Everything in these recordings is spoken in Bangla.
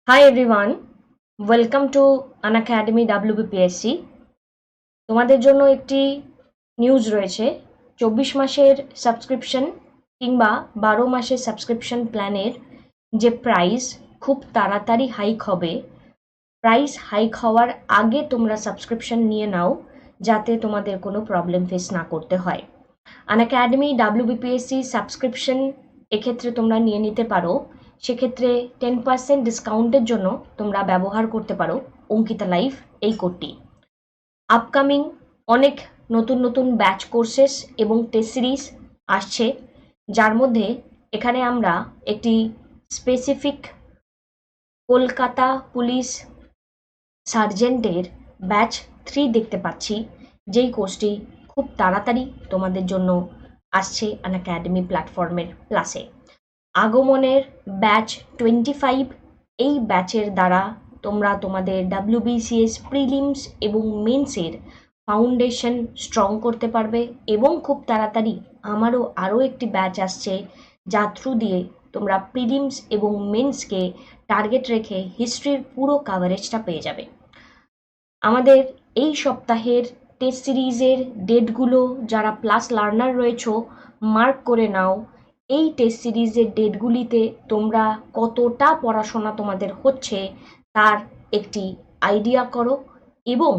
Hi everyone, welcome to Unacademy WBPSC। তোমাদের জন্য একটি নিউজ রয়েছে। 24 মাসের সাবস্ক্রিপশন কিংবা 12 মাসের সাবস্ক্রিপশন প্ল্যানের যে প্রাইস খুব তাড়াতাড়ি হাইক হবে। প্রাইস হাইক হওয়ার আগে তোমরা সাবস্ক্রিপশন নিয়ে নাও, যাতে তোমাদের কোনো প্রবলেম ফেস না করতে হয়। আনএকাডেমি WBPSC সাবস্ক্রিপশন এক্ষেত্রে তোমরা নিয়ে নিতে পারো। সেক্ষেত্রে 10% ডিসকাউন্টের জন্য তোমরা ব্যবহার করতে পারো অঙ্কিতা লাইভ এই কোডটি। আপকামিং অনেক নতুন নতুন ব্যাচ কোর্সেস এবং টেস্ট সিরিজ আসছে, যার মধ্যে এখানে আমরা একটি স্পেসিফিক কলকাতা পুলিশ সার্জেন্টের ব্যাচ 3 দেখতে পাচ্ছি, যেই কোর্সটি খুব তাড়াতাড়ি তোমাদের জন্য আসছে আনএকাডেমি প্ল্যাটফর্মের প্লাসে। আগমনের ব্যাচ 25, এই ব্যাচের দ্বারা তোমরা তোমাদের WBCS প্রিলিমস এবং মেন্সের ফাউন্ডেশন স্ট্রং করতে পারবে এবং খুব তাড়াতাড়ি আমারও আরও একটি ব্যাচ আসছে, যা থ্রু দিয়ে তোমরা প্রিলিমস এবং মেন্সকে টার্গেট রেখে হিস্ট্রির পুরো কাভারেজটা পেয়ে যাবে। আমাদের এই সপ্তাহের টেস্ট সিরিজের ডেটগুলো যারা প্লাস লার্নার রয়েছো মার্ক করে নাও। এই টেস্ট সিরিজের ডেটগুলিতে তোমরা কতটা পড়াশোনা তোমাদের হচ্ছে তার একটি আইডিয়া করো এবং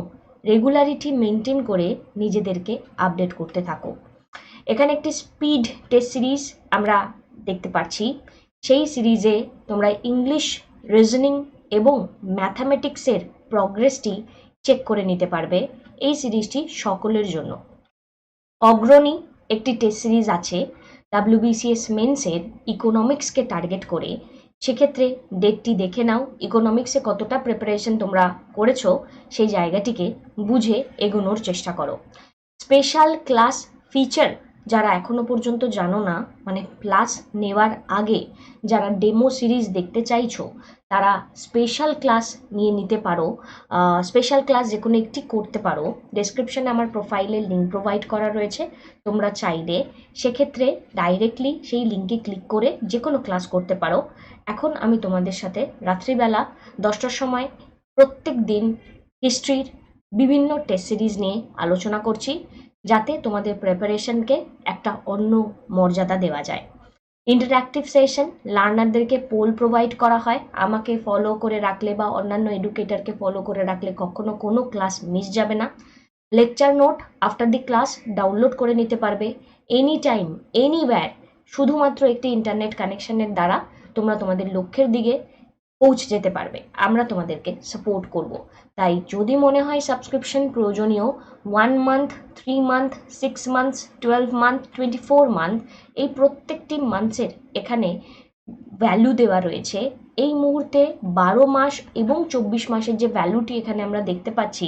রেগুলারিটি মেনটেন করে নিজেদেরকে আপডেট করতে থাকো। এখানে একটি স্পিড টেস্ট সিরিজ আমরা দেখতে পাচ্ছি। সেই সিরিজে তোমরা ইংলিশ, রিজনিং এবং ম্যাথামেটিক্সের প্রগ্রেসটি চেক করে নিতে পারবে। এই সিরিজটি সকলের জন্য। অগ্রণী একটি টেস্ট সিরিজ আছে WBCS মেন্সের ইকোনমিক্সকে টার্গেট করে। সেক্ষেত্রে ডেটটি দেখে নাও, ইকোনমিক্সে কতটা প্রিপারেশন তোমরা করেছো সেই জায়গাটিকে বুঝে এগোনোর চেষ্টা করো। স্পেশাল ক্লাস ফিচার যারা এখনো পর্যন্ত জানো না, মানে প্লাস নেওয়ার আগে যারা ডেমো সিরিজ দেখতে চাইছো, তারা স্পেশাল ক্লাস নিয়ে নিতে পারো। স্পেশাল ক্লাস যে কোনো একটি করতে পারো। ডেসক্রিপশনে আমার প্রোফাইলের লিঙ্ক প্রোভাইড করা রয়েছে, তোমরা চাইলে সেক্ষেত্রে ডাইরেক্টলি সেই লিঙ্কে ক্লিক করে যে কোনো ক্লাস করতে পারো। এখন আমি তোমাদের সাথে রাত্রিবেলা 10টার সময় প্রত্যেক দিন হিস্ট্রির বিভিন্ন টেস্ট সিরিজ নিয়ে আলোচনা করছি, যাতে তোমাদের প্রিপারেশনকে একটা অন্য মর্যাদা দেওয়া যায়। ইন্টারঅ্যাক্টিভ সেশন, লার্নারদেরকে পোল প্রোভাইড করা হয়। আমাকে ফলো করে রাখলে বা অন্যান্য এডুকেটরকে ফলো করে রাখলে কখনো কোনো ক্লাস মিস যাবে না। Lecture note after the class download করে নিতে পারবে এনি টাইম এনিওয়্যার। শুধুমাত্র একটি ইন্টারনেট কানেকশনের দ্বারা তোমরা তোমাদের লক্ষ্যের দিকে পৌঁছে যেতে পারবে। আমরা তোমাদেরকে সাপোর্ট করব। তাই যদি মনে হয় সাবস্ক্রিপশন প্রয়োজনীয়, 1 month, 3 month, 6 months, 12 month, 24 month, এই প্রত্যেকটি মান্থসের এখানে ভ্যালু দেওয়া রয়েছে। এই মুহূর্তে 12 মাস এবং 24 মাসের যে ভ্যালুটি এখানে আমরা দেখতে পাচ্ছি,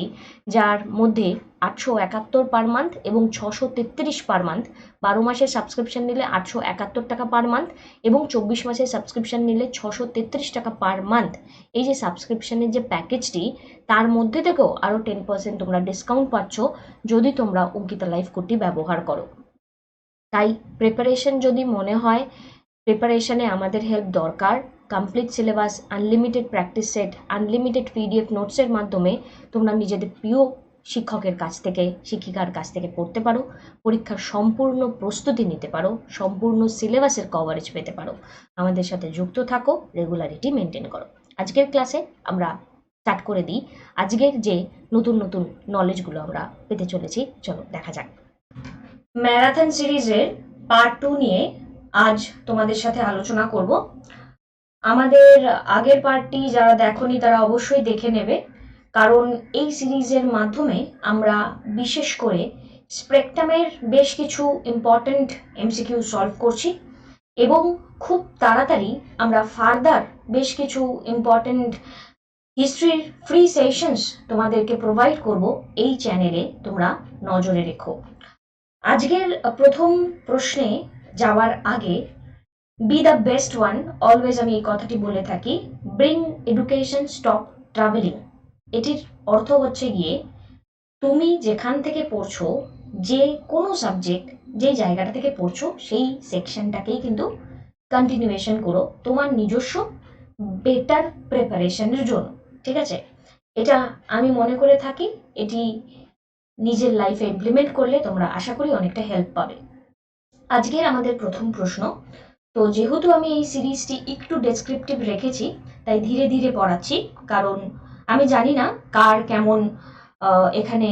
যার মধ্যে 871 পার মান্থ এবং 633 পার মান্থ। 12 মাসের সাবস্ক্রিপশন নিলে 871 টাকা পার মান্থ এবং 24 মাসের সাবস্ক্রিপশন নিলে 633 টাকা পার মান্থ। এই যে সাবস্ক্রিপশনের যে প্যাকেজটি, তার মধ্যে থেকেও আরও 10% তোমরা ডিসকাউন্ট পাচ্ছ যদি তোমরা অঙ্কিতা লাইভ কোডটি ব্যবহার করো। তাই প্রিপারেশন যদি মনে হয় প্রিপারেশনে আমাদের হেল্প দরকার, complete syllabus, unlimited practice set, unlimited PDF নোটসের মাধ্যমে তোমরা নিজেদের প্রিয় শিক্ষকের কাছ থেকে, শিক্ষিকার কাছ থেকে পড়তে পারো, পরীক্ষার সম্পূর্ণ প্রস্তুতি নিতে পারো, সম্পূর্ণ সিলেবাসের কভারেজ পেতে পারো। আমাদের সাথে যুক্ত থাকো, রেগুলারিটি মেনটেন করো। আজকের ক্লাসে আমরা স্টার্ট করে দিই। আজকের যে নতুন নতুন নলেজগুলো আমরা পেতে চলেছি, চলো দেখা যাক। ম্যারাথন সিরিজের পার্ট 2 নিয়ে আজ তোমাদের সাথে আলোচনা করব। আমাদের আগের পার্টটি যারা দেখোনি তারা অবশ্যই দেখে নেবে, কারণ এই সিরিজের মাধ্যমে আমরা বিশেষ করে স্পেকট্রামের বেশ কিছু ইম্পর্ট্যান্ট MCQ সলভ করছি এবং খুব তাড়াতাড়ি আমরা ফার্দার বেশ কিছু ইম্পর্ট্যান্ট হিস্ট্রির ফ্রি সেশনস তোমাদেরকে প্রোভাইড করব। এই চ্যানেলে তোমরা নজরে রেখো। আজকের প্রথম প্রশ্নে যাওয়ার আগে, B the best one, always আমি এই কথাটি বলে থাকি, ব্রিং এডুকেশন, স্টপ ট্রাভেলিং। এটির অর্থ হচ্ছে গিয়ে তুমি যেখান থেকে পড়ছো, যে কোনো সাবজেক্ট যে জায়গাটা থেকে পড়ছো সেই সেকশনটাকেই কিন্তু কন্টিনিউয়েশন করো। তোমার নিজস্ব বেটার প্রিপারেশনের জন্য। ঠিক আছে, এটা আমি মনে করে থাকি, এটি নিজের লাইফে ইমপ্লিমেন্ট করলে তোমরা আশা করি অনেকটা হেল্প পাবে। আজকের আমাদের প্রথম প্রশ্ন, তো যেহেতু আমি এই সিরিজটি একটু ডেসক্রিপটিভ রেখেছি তাই ধীরে ধীরে পড়াচ্ছি, কারণ আমি জানি না কার কেমন এখানে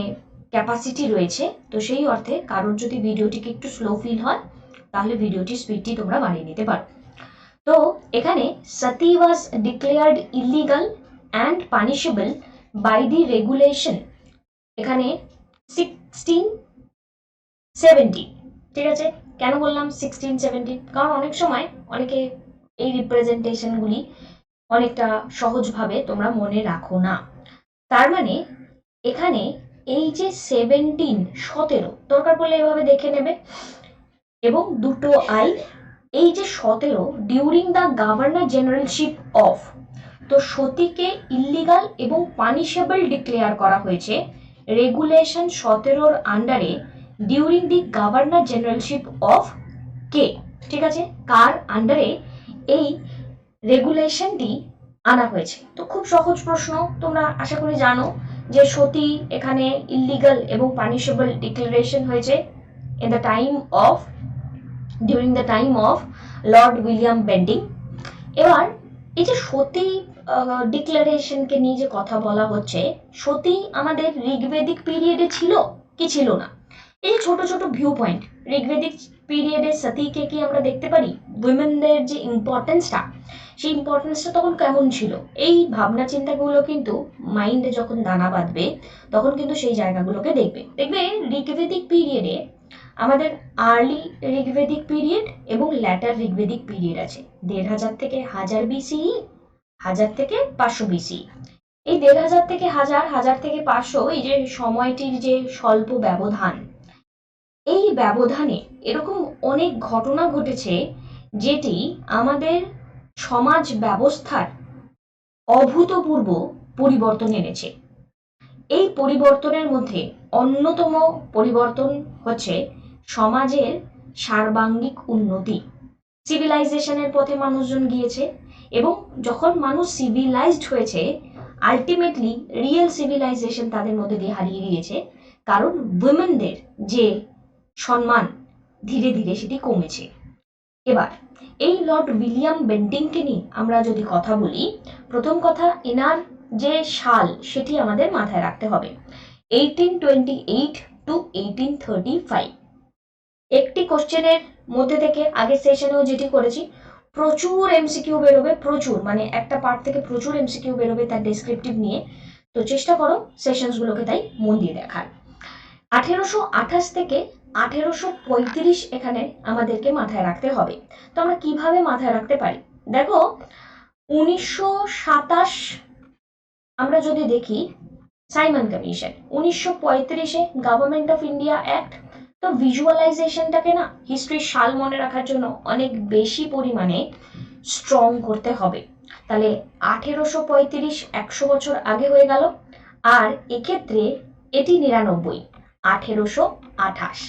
ক্যাপাসিটি রয়েছে, তো সেই অর্থে কারোর যদি ভিডিওটিকে একটু স্লো ফিল হয় তাহলে ভিডিওটির স্পিডটি তোমরা বাড়িয়ে নিতে পারো। তো এখানে sati was declared illegal and punishable by the regulation, এখানে 1670। ঠিক আছে, কেন বললাম 1670? কারণ অনেক সময় অনেকে এই রিপ্রেজেন্টেশনগুলি অনেকটা সহজভাবে তোমরা মনে রাখো না। তার মানে এখানে এই যে 17 দরকার পড়লে এভাবে দেখে নেবে, এবং দুটো আই, এই যে 17 during the governor generalship of, তো সতীকে ইল্লিগাল এবং পানিশেবল ডিক্লেয়ার করা হয়েছে রেগুলেশন 17 আন্ডারে during the governor generalship of কে। ঠিক আছে, কার আন্ডারে এই রেগুলেশনটি আনা হয়েছে? তো খুব সহজ প্রশ্ন, তোমরা আশা করি জানো যে সতী এখানে ইল্লিগাল এবং পানিশেবল ডিক্লারেশন হয়েছে in the time of during the time of Lord William Bentinck. এবার এই যে সতী ডিক্লারেশনকে নিয়ে যে কথা বলা হচ্ছে, সতী আমাদের ঋগ্বেদিক পিরিয়ডে ছিল কি ছিল না? এই ছোট ছোট ভিউ পয়েন্ট, ঋগ্বেদিক পিরিয়ডে সতীকে কি আমরা দেখতে পারি? উইমেনদের যে ইম্পর্টেন্সটা, সেই ইম্পর্টেন্সটা তখন কেমন ছিল? এই ভাবনা চিন্তাগুলো কিন্তু মাইন্ডে যখন দানা বাঁধবে তখন কিন্তু সেই জায়গাগুলোকে দেখবে। ঋগ্বেদিক পিরিয়ডে আমাদের আর্লি ঋগ্বেদিক পিরিয়ড এবং ল্যাটার ঋগ্বেদিক পিরিয়ড আছে। 1500 থেকে 1000 বিসিই, 1000 থেকে 500 বিসি। এই 1500 থেকে 1000, 1000 থেকে 500, এই যে সময়টির যে স্বল্প ব্যবধান, এই ব্যবধানে এরকম অনেক ঘটনা ঘটেছে যেটি আমাদের সমাজ ব্যবস্থার অভূতপূর্ব পরিবর্তন এনেছে। এই পরিবর্তনের মধ্যে অন্যতম পরিবর্তন হচ্ছে সমাজের সার্বাঙ্গিক উন্নতি। সিভিলাইজেশনের পথে মানুষজন গিয়েছে, এবং যখন মানুষ সিভিলাইজড হয়েছে, আলটিমেটলি রিয়েল সিভিলাইজেশন তাদের মধ্যে দিয়ে হারিয়ে গিয়েছে, কারণ উইমেনদের যে সম্মান ধীরে ধীরে সেটি কমেছে। এবার এই লর্ড উইলিয়াম বেন্টিংকে নিয়ে আমরা যদি কথা বলি, প্রথম কথা এনার যে সাল সেটি আমাদের মাথায় রাখতে হবে, 1828 টু 1835। একটি কোশ্চেনের মধ্যে থেকে আগের সেশনেও যেটি করেছি, প্রচুর এমসিকিউ বেরোবে, প্রচুর, মানে একটা পার্ট থেকে প্রচুর এমসিকিউ বেরোবে তার ডেসক্রিপটিভ নিয়ে। তো চেষ্টা করো সেশনসগুলোকে তাই মন দিয়ে দেখার। 1828 থেকে 1835 এখানে আমাদেরকে মাথায় রাখতে হবে। তো আমরা কিভাবে মাথায় রাখতে পারি? দেখো, 1927 আমরা যদি দেখি, সাইমন কমিশন, 1935-এ গভর্নমেন্ট অফ ইন্ডিয়া অ্যাক্ট। তো ভিজুয়ালাইজেশনটাকে না হিস্ট্রির সাল মনে রাখার জন্য অনেক বেশি পরিমাণে স্ট্রং করতে হবে। তাহলে 1835 100 বছর আগে হয়ে গেল, আর এক্ষেত্রে এটি 99, 1828।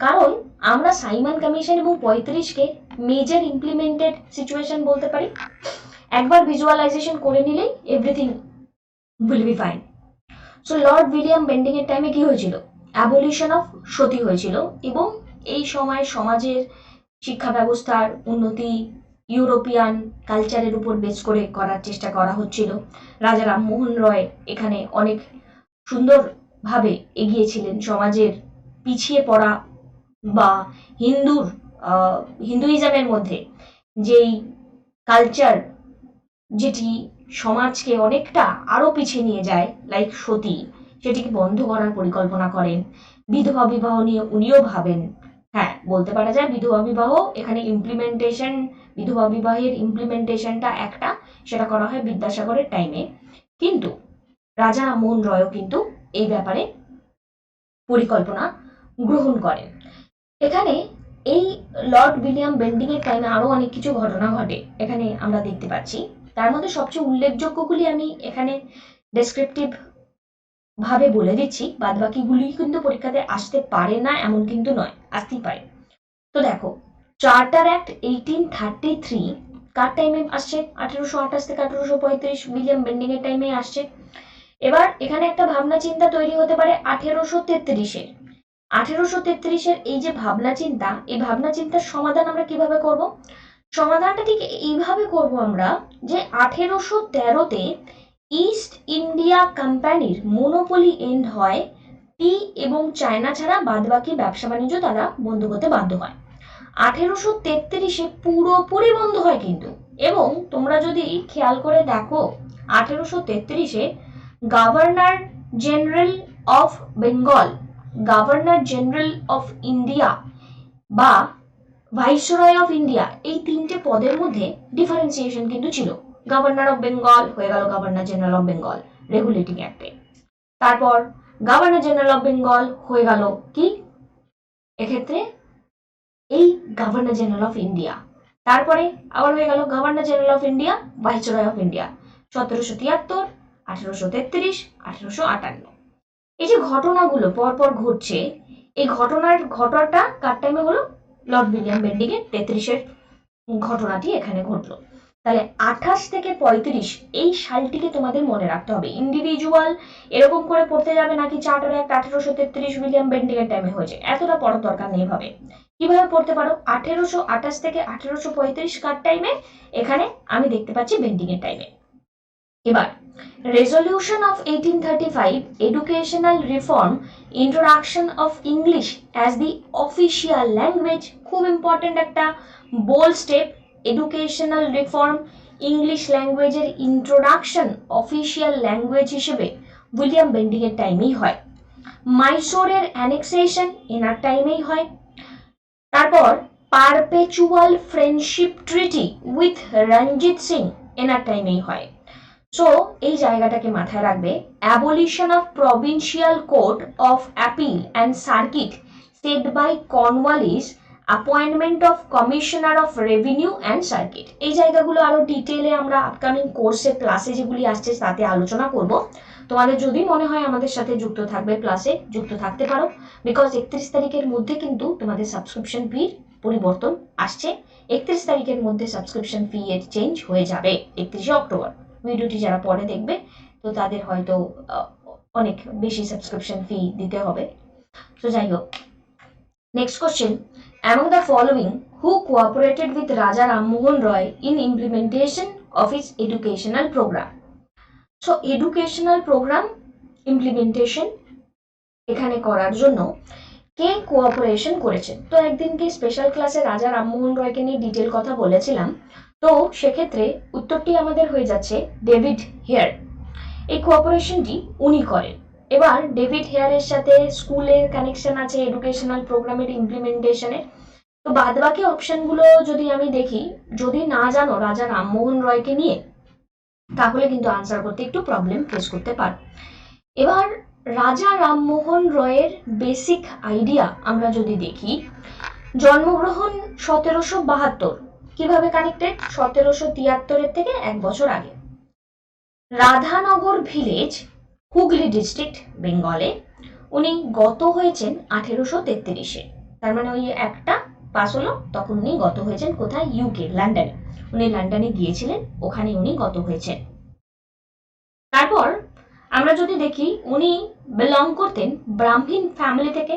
কারণ আমরা সাইমন কমিশন এবং 35-কে মেজর ইমপ্লিমেন্টেড সিচুয়েশন বলতে পারি। একবার ভিজুয়ালাইজেশন করে নিলেই everything will be fine. So Lord William Bentinck এর টাইমে কি হয়েছিল? অ্যাবলিশন অফ সতী হয়েছিল, এবং এই সময় সমাজের শিক্ষা ব্যবস্থার উন্নতি ইউরোপিয়ান কালচারের উপর বেস করে করার চেষ্টা করা হচ্ছিল। রাজা রামমোহন রয় এখানে অনেক সুন্দরভাবে এগিয়েছিলেন সমাজের পিছিয়ে পড়া বা হিন্দুইজমের মধ্যে যেই কালচার যেটি সমাজকে অনেকটা আরো পিছিয়ে নিয়ে যায়, লাইক সতী, সেটিকে বন্ধ করার পরিকল্পনা করেন। বিধবা বিবাহ নিয়ে উনিও ভাবেন। হ্যাঁ, বলতে পারা যায় বিধবা বিবাহ এখানে ইমপ্লিমেন্টেশন, বিধবা বিবাহের ইমপ্লিমেন্টেশনটা একটা, সেটা করা হয় বিদ্যাসাগরের টাইমে, কিন্তু রাজা রামমোহন রয়ও কিন্তু এই ব্যাপারে পরিকল্পনা গ্রহণ করেন। এখানে এই লর্ড উইলিয়াম বেন্টিং এর টাইমে আরো অনেক কিছু ঘটনা ঘটে এখানে আমরা দেখতে পাচ্ছি। তার মধ্যে সবচেয়ে উল্লেখযোগ্যগুলি আমি এখানে ডেসক্রিপটিভ ভাবে বলে দিচ্ছি, বাদ বাকিগুলি কিন্তু পরীক্ষাতে আসতে পারে না এমন কিন্তু নয়, আসতেই পারে। তো দেখো, চার্টার অ্যাক্ট 1833 কার টাইমে আসছে? 1828 থেকে 1835 উইলিয়াম বেন্টিং এর টাইমে আসছে। এবার এখানে একটা ভাবনা চিন্তা তৈরি হতে পারে 1833-এর। 1833-এর এই যে ভাবনা চিন্তা, এই ভাবনা চিন্তার সমাধান আমরা কিভাবে করব? সমাধানটা ঠিক এইভাবে করব আমরা, যে 1813-তে ইস্ট ইন্ডিয়া কোম্পানির মোনোপলি এন্ড হয়, টি এবং চায়না ছাড়া বাদবাকি ব্যবসা বাণিজ্য তারা বন্ধ করতে বাধ্য হয়। 1833-এ পুরোপুরি বন্ধ হয় কিন্তু। এবং তোমরা যদি খেয়াল করে দেখো, 1833-এ governor general of Bengal, governor general of India বা ভাইসরয় অফ ইন্ডিয়া, এই তিনটে পদের মধ্যে ডিফারেন্সিয়েশন কিন্তু ছিল। গভর্নর অফ বেঙ্গল হয়ে গেল governor general of Bengal regulating অ্যাক্টে, তারপর গভর্নর জেনারেল অফ বেঙ্গল হয়ে গেল কি এক্ষেত্রে এই গভর্নর জেনারেল অফ ইন্ডিয়া, তারপরে আবার হয়ে গেল governor general of India viceroy of India. 1773, 1833, 1858। এই যে ঘটনাগুলো পরপর ঘটছে, এই ঘটনাটা কার টাইমে হলো? লর্ড উইলিয়াম বেন্টিং এর 33-এর ঘটনাটি এখানে ঘটলো। তাহলে 28 থেকে 35 এই সালটিকে তোমাদের মনে রাখতে হবে। ইন্ডিভিজুয়াল এরকম করে পড়তে যাবে নাকি চার্টার অ্যাক্ট 1833 উইলিয়াম বেন্টিং এর টাইমে হয়েছে, এতটা পড়ার দরকার নেই। ভাবে কিভাবে পড়তে পারো? 1828 থেকে 1835 কার টাইমে? এখানে আমি দেখতে পাচ্ছি বেন্টিং এর টাইমে। এবার resolution of 1835 educational reform, introduction of English as the official language, খুব ইম্পর্টেন্ট একটা bold step. Educational reform, English ল্যাঙ্গুয়েজের ইন্ট্রোডাকশন অফিসিয়াল ল্যাঙ্গুয়েজ হিসেবে উইলিয়াম বেন্টিং এর টাইমেই হয়। মাইসোরের অ্যানেক্সেশন এনার টাইমেই হয়। তারপর perpetual friendship treaty with Ranjit Singh এনার টাইমেই হয়। সো এই জায়গাটাকে মাথায় রাখবে। Abolition of provincial court of appeal and circuit set by Cornwallis, appointment of commissioner of revenue and circuit. এই জায়গাগুলো আরো ডিটেলে আমরা আপকামিং কোর্সে ক্লাসে যেগুলি আসছে তাতে আলোচনা করব। তোমাদের যদি মনে হয় আমাদের সাথে যুক্ত থাকবে ক্লাসে, যুক্ত থাকতে পারো, বিকজ 31 তারিখের মধ্যে কিন্তু তোমাদের সাবস্ক্রিপশন ফির পরিবর্তন আসছে। 31 তারিখের মধ্যে সাবস্ক্রিপশন ফি এর চেঞ্জ হয়ে যাবে 31শে অক্টোবর। ভিডিওটি যারা পরে দেখবে তো তাদের হয়তো অনেক বেশি সাবস্ক্রিপশন ফি দিতে হবে। তো যাই হোক, next question, among the following who cooperated with Raja Rammohan Roy in implementation of his educational programme? So educational programme implementation এখানে করার জন্য কে কোঅপারেশন করেছেন? তো একদিনকে স্পেশাল ক্লাসে রাজা রামমোহন রয়কে নিয়ে ডিটেল কথা বলেছিলাম, তো সেক্ষেত্রে উত্তরটি আমাদের হয়ে যাচ্ছে ডেভিড হেয়ার। এই কোঅপারেশনটি উনি করেন। এবার ডেভিড হেয়ারের সাথে স্কুলের কানেকশন আছে এডুকেশনাল প্রোগ্রামের ইমপ্লিমেন্টেশনে। তো বাদবাকি অপশনগুলো যদি আমি দেখি, যদি না জানো রাজা রামমোহন রয়কে নিয়ে, তাহলে কিন্তু আনসার করতে একটু প্রবলেম ফেস করতে পারো। এবার রাজা রামমোহন রয়ের বেসিক আইডিয়া আমরা যদি দেখি, জন্মগ্রহণ 1772, কিভাবে কানেক্টেড? 1773-এর থেকে এক বছর আগে। রাধানগর ভিলেজ, হুগলি ডিস্ট্রিক্ট, বেঙ্গলে। উনি গত হয়েছেন 1833-এ, তার মানে ওই একটা পাস হলো তখন উনি গত হয়েছেন কোথায়? ইউকে, লন্ডনে। উনি লন্ডনে গিয়েছিলেন, ওখানে উনি গত হয়েছেন। তারপর আমরা যদি দেখি, উনি বিলং করতেন ব্রাহ্মণ ফ্যামিলি থেকে।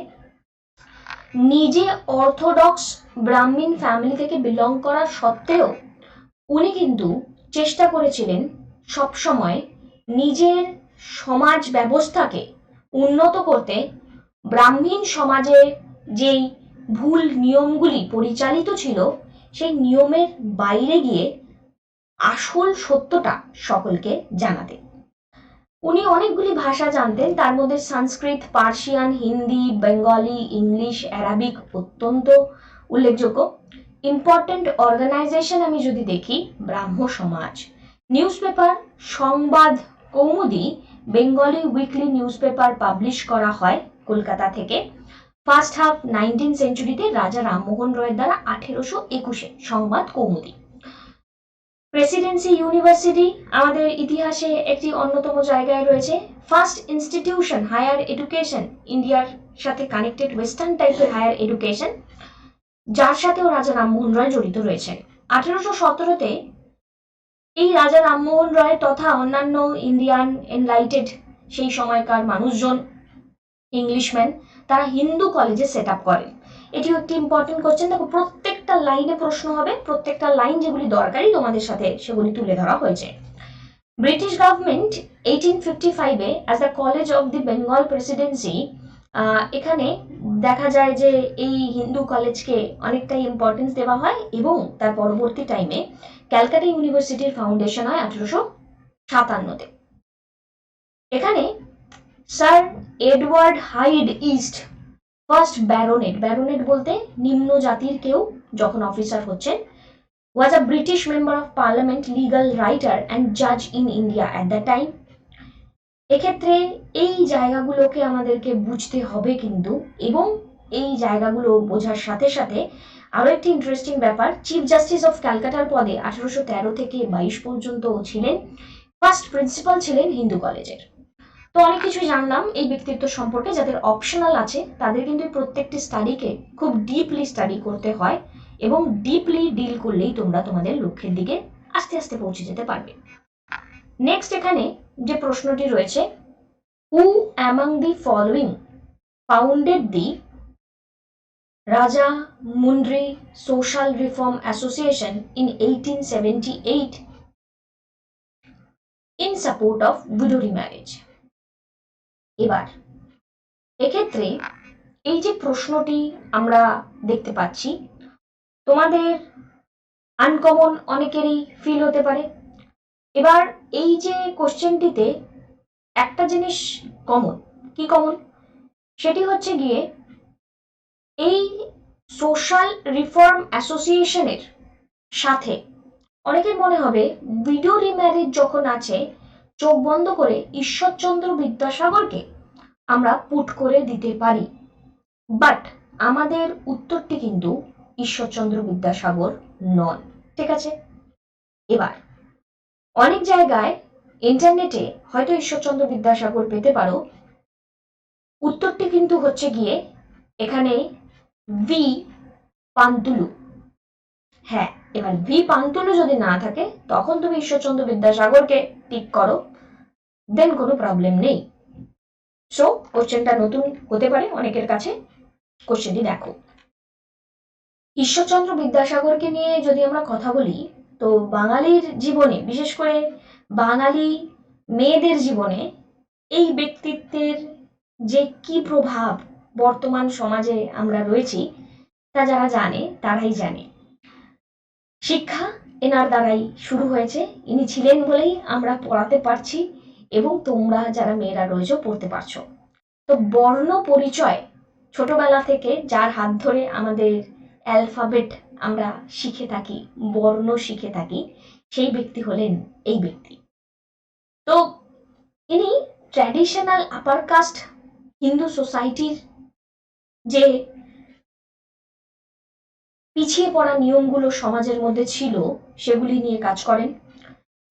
নিজে অর্থোডক্স ব্রাহ্মণ ফ্যামিলি থেকে বিলং করা সত্ত্বেও উনি কিন্তু চেষ্টা করেছিলেন সবসময় নিজের সমাজ ব্যবস্থাকে উন্নত করতে। ব্রাহ্মণ সমাজে যেই ভুল নিয়মগুলি পরিচালিত ছিল, সেই নিয়মের বাইরে গিয়ে আসল সত্যটা সকলকে জানাতে। উনি অনেকগুলি ভাষা জানতেন, তার মধ্যে Sanskrit, Persian, Hindi, Bengali, English, Arabic অত্যন্ত উল্লেখযোগ্য। ইম্পর্টেন্ট অর্গানাইজেশন আমি যদি দেখি, ব্রাহ্ম সমাজ। নিউজ পেপার সংবাদ Kaumudi, Bengali weekly news paper publish করা হয় কলকাতা থেকে। ফার্স্ট হাফ 19th সেঞ্চুরিতে রাজা রামমোহন রয়ের দ্বারা 1821-এ সংবাদ কৌমুদি। প্রেসিডেন্সি ইউনিভার্সিটি আমাদের ইতিহাসে একটি অন্যতম জায়গায় রয়েছে। ফার্স্ট ইনস্টিটিউশন হায়ার এডুকেশন, ইন্ডিয়ার সাথে কানেক্টেড ওয়েস্টার্ন টাইপের হায়ার এডুকেশন, যার সাথেও রাজা রামমোহন রয় জড়িত রয়েছেন। 1817-তে এই রাজা রামমোহন রায় তথা অন্যান্য ইন্ডিয়ান এনলাইটেড সেই সময়কার মানুষজন, ইংলিশম্যান, তারা হিন্দু কলেজে সেট আপ করেন। এটিও একটি ইম্পর্টেন্ট কোশ্চেন। দেখো, প্রত্যেকটা লাইনে প্রশ্ন হবে, প্রত্যেকটা লাইন যেগুলি দরকারি তোমাদের সাথে সেগুলি তুলে ধরা হয়েছে। ব্রিটিশ গভর্নমেন্ট 1855-এ as the college of the Bengal presidency, এখানে দেখা যায় যে এই হিন্দু কলেজকে অনেকটাই ইম্পর্টেন্স দেওয়া হয় এবং তার পরবর্তী টাইমে ক্যালকাটা ইউনিভার্সিটির ফাউন্ডেশন হয় 1857-তে। এখানে sir Edward Hyde East first baronet, baronet বলতে নিম্ন জাতির কেউ যখন অফিসার হচ্ছেন, was a British member of parliament, legal writer and judge in India at that time. এক্ষেত্রে এই জায়গাগুলোকে আমাদেরকে বুঝতে হবে কিন্তু, এবং এই জায়গাগুলো বোঝার সাথে সাথে আরো একটি ইন্টারেস্টিং ব্যাপার, চিফ জাস্টিস অফ ক্যালকাটার পদে 1813 থেকে 22 পর্যন্ত ছিলেন, ফার্স্ট প্রিন্সিপাল ছিলেন হিন্দু কলেজের। তো অনেক কিছুই জানলাম এই ব্যক্তিত্ব সম্পর্কে। যাদের অপশনাল আছে তাদের কিন্তু প্রত্যেকটি স্টাডিকে খুব ডিপলি স্টাডি করতে হয় এবং ডিপলি ডিল করলেই তোমরা তোমাদের লক্ষ্যের দিকে আস্তে আস্তে পৌঁছে যেতে পারবে। নেক্সট এখানে যে প্রশ্নটি রয়েছে, who among the following founded the Rajahmundry social reform association in 1878 in support of widow remarriage. এবার এক্ষেত্রে এই যে প্রশ্নটি আমরা দেখতে পাচ্ছি, তোমাদের আনকমন অনেকেরই ফিল হতে পারে। এবার এই যে কোশ্চেনটিতে একটা জিনিস কমন, কি কমন, সেটি হচ্ছে গিয়ে এই সোশ্যাল রিফর্ম অ্যাসোসিয়েশনের সাথে অনেকের মনে হবে উইডো রিম্যারেজ যখন আছে, চোখ বন্ধ করে ঈশ্বরচন্দ্র বিদ্যাসাগরকে আমরা পুট করে দিতে পারি। বাট আমাদের উত্তরটি কিন্তু ঈশ্বরচন্দ্র বিদ্যাসাগর নন, ঠিক আছে? এবার অনেক জায়গায় ইন্টারনেটে হয়তো ঈশ্বরচন্দ্র বিদ্যাসাগর পেতে পারো, উত্তরটি কিন্তু হচ্ছে গিয়ে এখানে ভি পান্তুলু। হ্যাঁ, এবার ভি পান্তুলু যদি না থাকে তখন তুমি ঈশ্বরচন্দ্র বিদ্যাসাগরকে টিক করো, দেন কোনো প্রবলেম নেই। সো কোশ্চেনটা নতুন হতে পারে অনেকের কাছে। কোশ্চেনটি দেখো, ঈশ্বরচন্দ্র বিদ্যাসাগরকে নিয়ে যদি আমরা কথা বলি, তো বাঙালির জীবনে, বিশেষ করে বাঙালি মেয়েদের জীবনে এই ব্যক্তিত্বের যে কি প্রভাব বর্তমান সমাজে আমরা রয়েছি তা যারা জানে তারাই জানে। শিক্ষা এনার দ্বারাই শুরু হয়েছে, ইনি ছিলেন বলেই আমরা পড়াতে পারছি এবং তোমরা যারা মেয়েরা রয়েছে পড়তে পারছো। তো বর্ণ পরিচয় ছোটবেলা থেকে যার হাত ধরে আমাদের অ্যালফাবেট আমরা শিখে থাকি, বর্ণ শিখে থাকি, সেই ব্যক্তি হলেন এই ব্যক্তি। তো ইনি ট্র্যাডিশনাল আপার কাস্ট হিন্দু সোসাইটির যে পিছিয়ে পড়া নিয়মগুলো সমাজের মধ্যে ছিল সেগুলি নিয়ে কাজ করেন।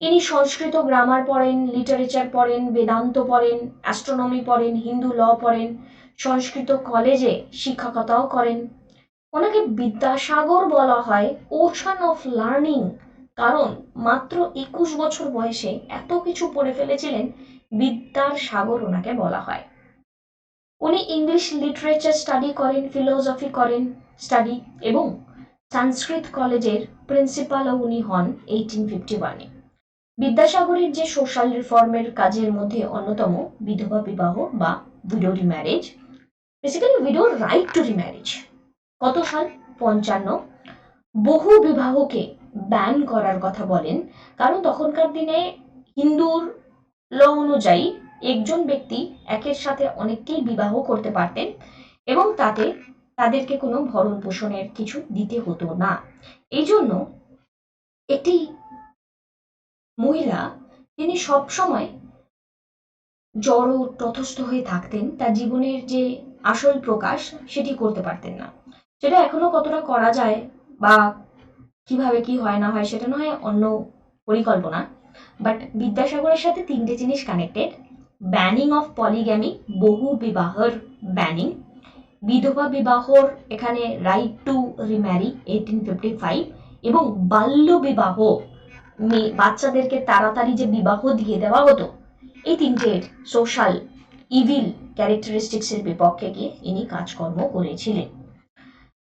ইনি সংস্কৃত গ্রামার পড়েন, লিটারেচার পড়েন, বেদান্ত পড়েন, অ্যাস্ট্রোনমি পড়েন, হিন্দু ল পড়েন, সংস্কৃত কলেজে শিক্ষকতাও করেন। ওনাকে বিদ্যাসাগর বলা হয়, ওশান অফ লার্নিং, কারণ মাত্র 21 বছর বয়সে এত কিছু পড়ে ফেলেছিলেন, বিদ্যার সাগর ওনাকে বলা হয়। উনি ইংলিশ লিটারেচার স্টাডি করেন, ফিলোসফি করেন স্টাডি, এবং সংস্কৃত কলেজের প্রিন্সিপালও উনি হন 1851-এ। বিদ্যাসাগরের যে সোশ্যাল রিফর্মের কাজের মধ্যে অন্যতম বিধবা বিবাহ বা widow remarriage, basically widow right two remarriage. কত সাল? 55। বহু বিবাহকে ব্যান করার কথা বলেন, কারণ তখনকার দিনে হিন্দুর ল অনুযায়ী একজন ব্যক্তি একের সাথে অনেককেই বিবাহ করতে পারতেন এবং তাতে তাদেরকে কোনো ভরণ পোষণের কিছু দিতে হতো না। এই জন্য একটি মহিলা, তিনি সবসময় জড় তথস্থ হয়ে থাকতেন, তার জীবনের যে আসল প্রকাশ সেটি করতে পারতেন না। সেটা এখনো কতটা করা যায় বা কিভাবে কি হয় না হয় সেটা নয় অন্য পরিকল্পনা, বাট বিদ্যাসাগরের সাথে তিনটে জিনিস কানেক্টেড: ব্যানিং অফ পলিগ্যামি, বহু বিবাহর ব্যানিং, বিধবা বিবাহর এখানে রাইট টু রিম্যারি 1855, এবং বাল্য বিবাহ, বাচ্চাদেরকে তাড়াতাড়ি যে বিবাহ দিয়ে দেওয়া হতো, এই তিনটের সোশ্যাল ইভিল ক্যারেক্টারিস্টিক্সের বিপক্ষে গিয়ে ইনি কাজকর্ম করেছিলেন।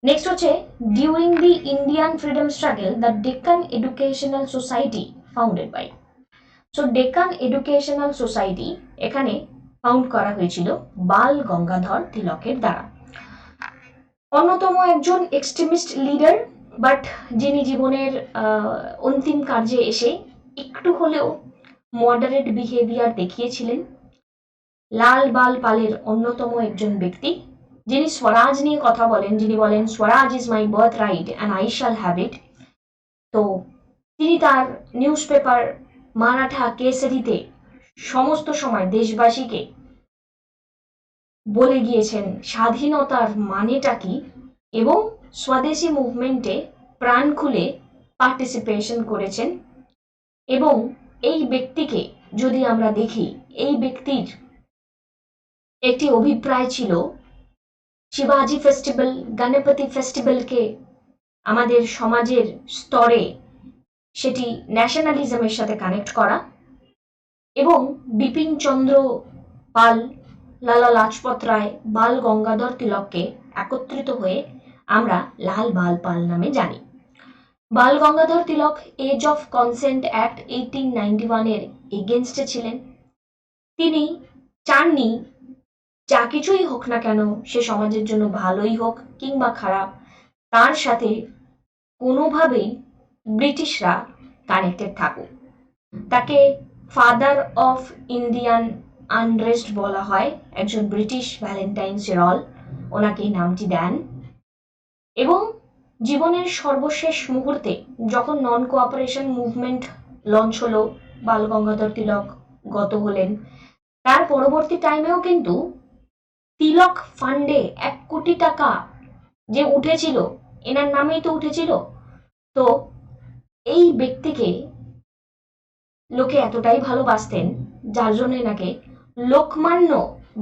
নেক্সট হচ্ছে during the Indian freedom struggle the Deccan educational society founded by. So Deccan educational society এখানে ফাউন্ড করা হয়েছিল বাল গঙ্গাধর তিলকের দ্বারা। অন্যতম একজন এক্সট্রিমিস্ট লিডার, বাট যিনি জীবনের অন্তিম কার্যে এসে একটু হলেও মডারেট বিহেভিয়ার দেখিয়েছিলেন। লাল বাল পালের অন্যতম একজন ব্যক্তি, যিনি স্বরাজ নিয়ে কথা বলেন, যিনি বলেন swaraj is my birthright and I shall have it. তো তিনি তার নিউজ পেপার মারাঠা কেসরিতে সমস্ত সময় দেশবাসীকে বলে গিয়েছেন স্বাধীনতার মানেটা কি, এবং স্বদেশী মুভমেন্টে প্রাণ খুলে পার্টিসিপেশন করেছেন। এবং এই ব্যক্তিকে যদি আমরা দেখি, এই ব্যক্তির একটি অভিপ্রায় ছিল শিবাজি ফেস্টিভ্যাল, গণপতি ফেস্টিভ্যালকে আমাদের সমাজের স্তরে সেটি ন্যাশনালিজমের সাথে কানেক্ট করা, এবং বিপিন চন্দ্র পাল, লালা লাজপত রায়, বাল গঙ্গাধর তিলককে একত্রিত হয়ে আমরা লাল বাল পাল নামে জানি। বাল গঙ্গাধর তিলক এজ অফ কনসেন্ট অ্যাক্ট 1891 এর এগেনস্টে ছিলেন। তিনি চাননি যা কিছুই হোক না কেন সে সমাজের জন্য ভালোই হোক কিংবা খারাপ, তার সাথে কোনোভাবেই ব্রিটিশরা কানেক্টেড থাকুক। তাকে ফাদার অফ ইন্ডিয়ান আনরেস্ট বলা হয়, একজন ব্রিটিশ ভ্যালেন্টাইন সেরল ওনাকে এই নামটি দেন। এবং জীবনের সর্বশেষ মুহূর্তে যখন নন কোঅপারেশন মুভমেন্ট লঞ্চ হলো, বাল গঙ্গাধর তিলক গত হলেন, তার পরবর্তী টাইমেও কিন্তু তিলক ফান্ডে 1 কোটি টাকা যে উঠেছিল, এনার নামেই তো উঠেছিল। তো এই ব্যক্তিকে লোকে এতটাই ভালোবাসতেন যার জন্য এনাকে লোকমান্য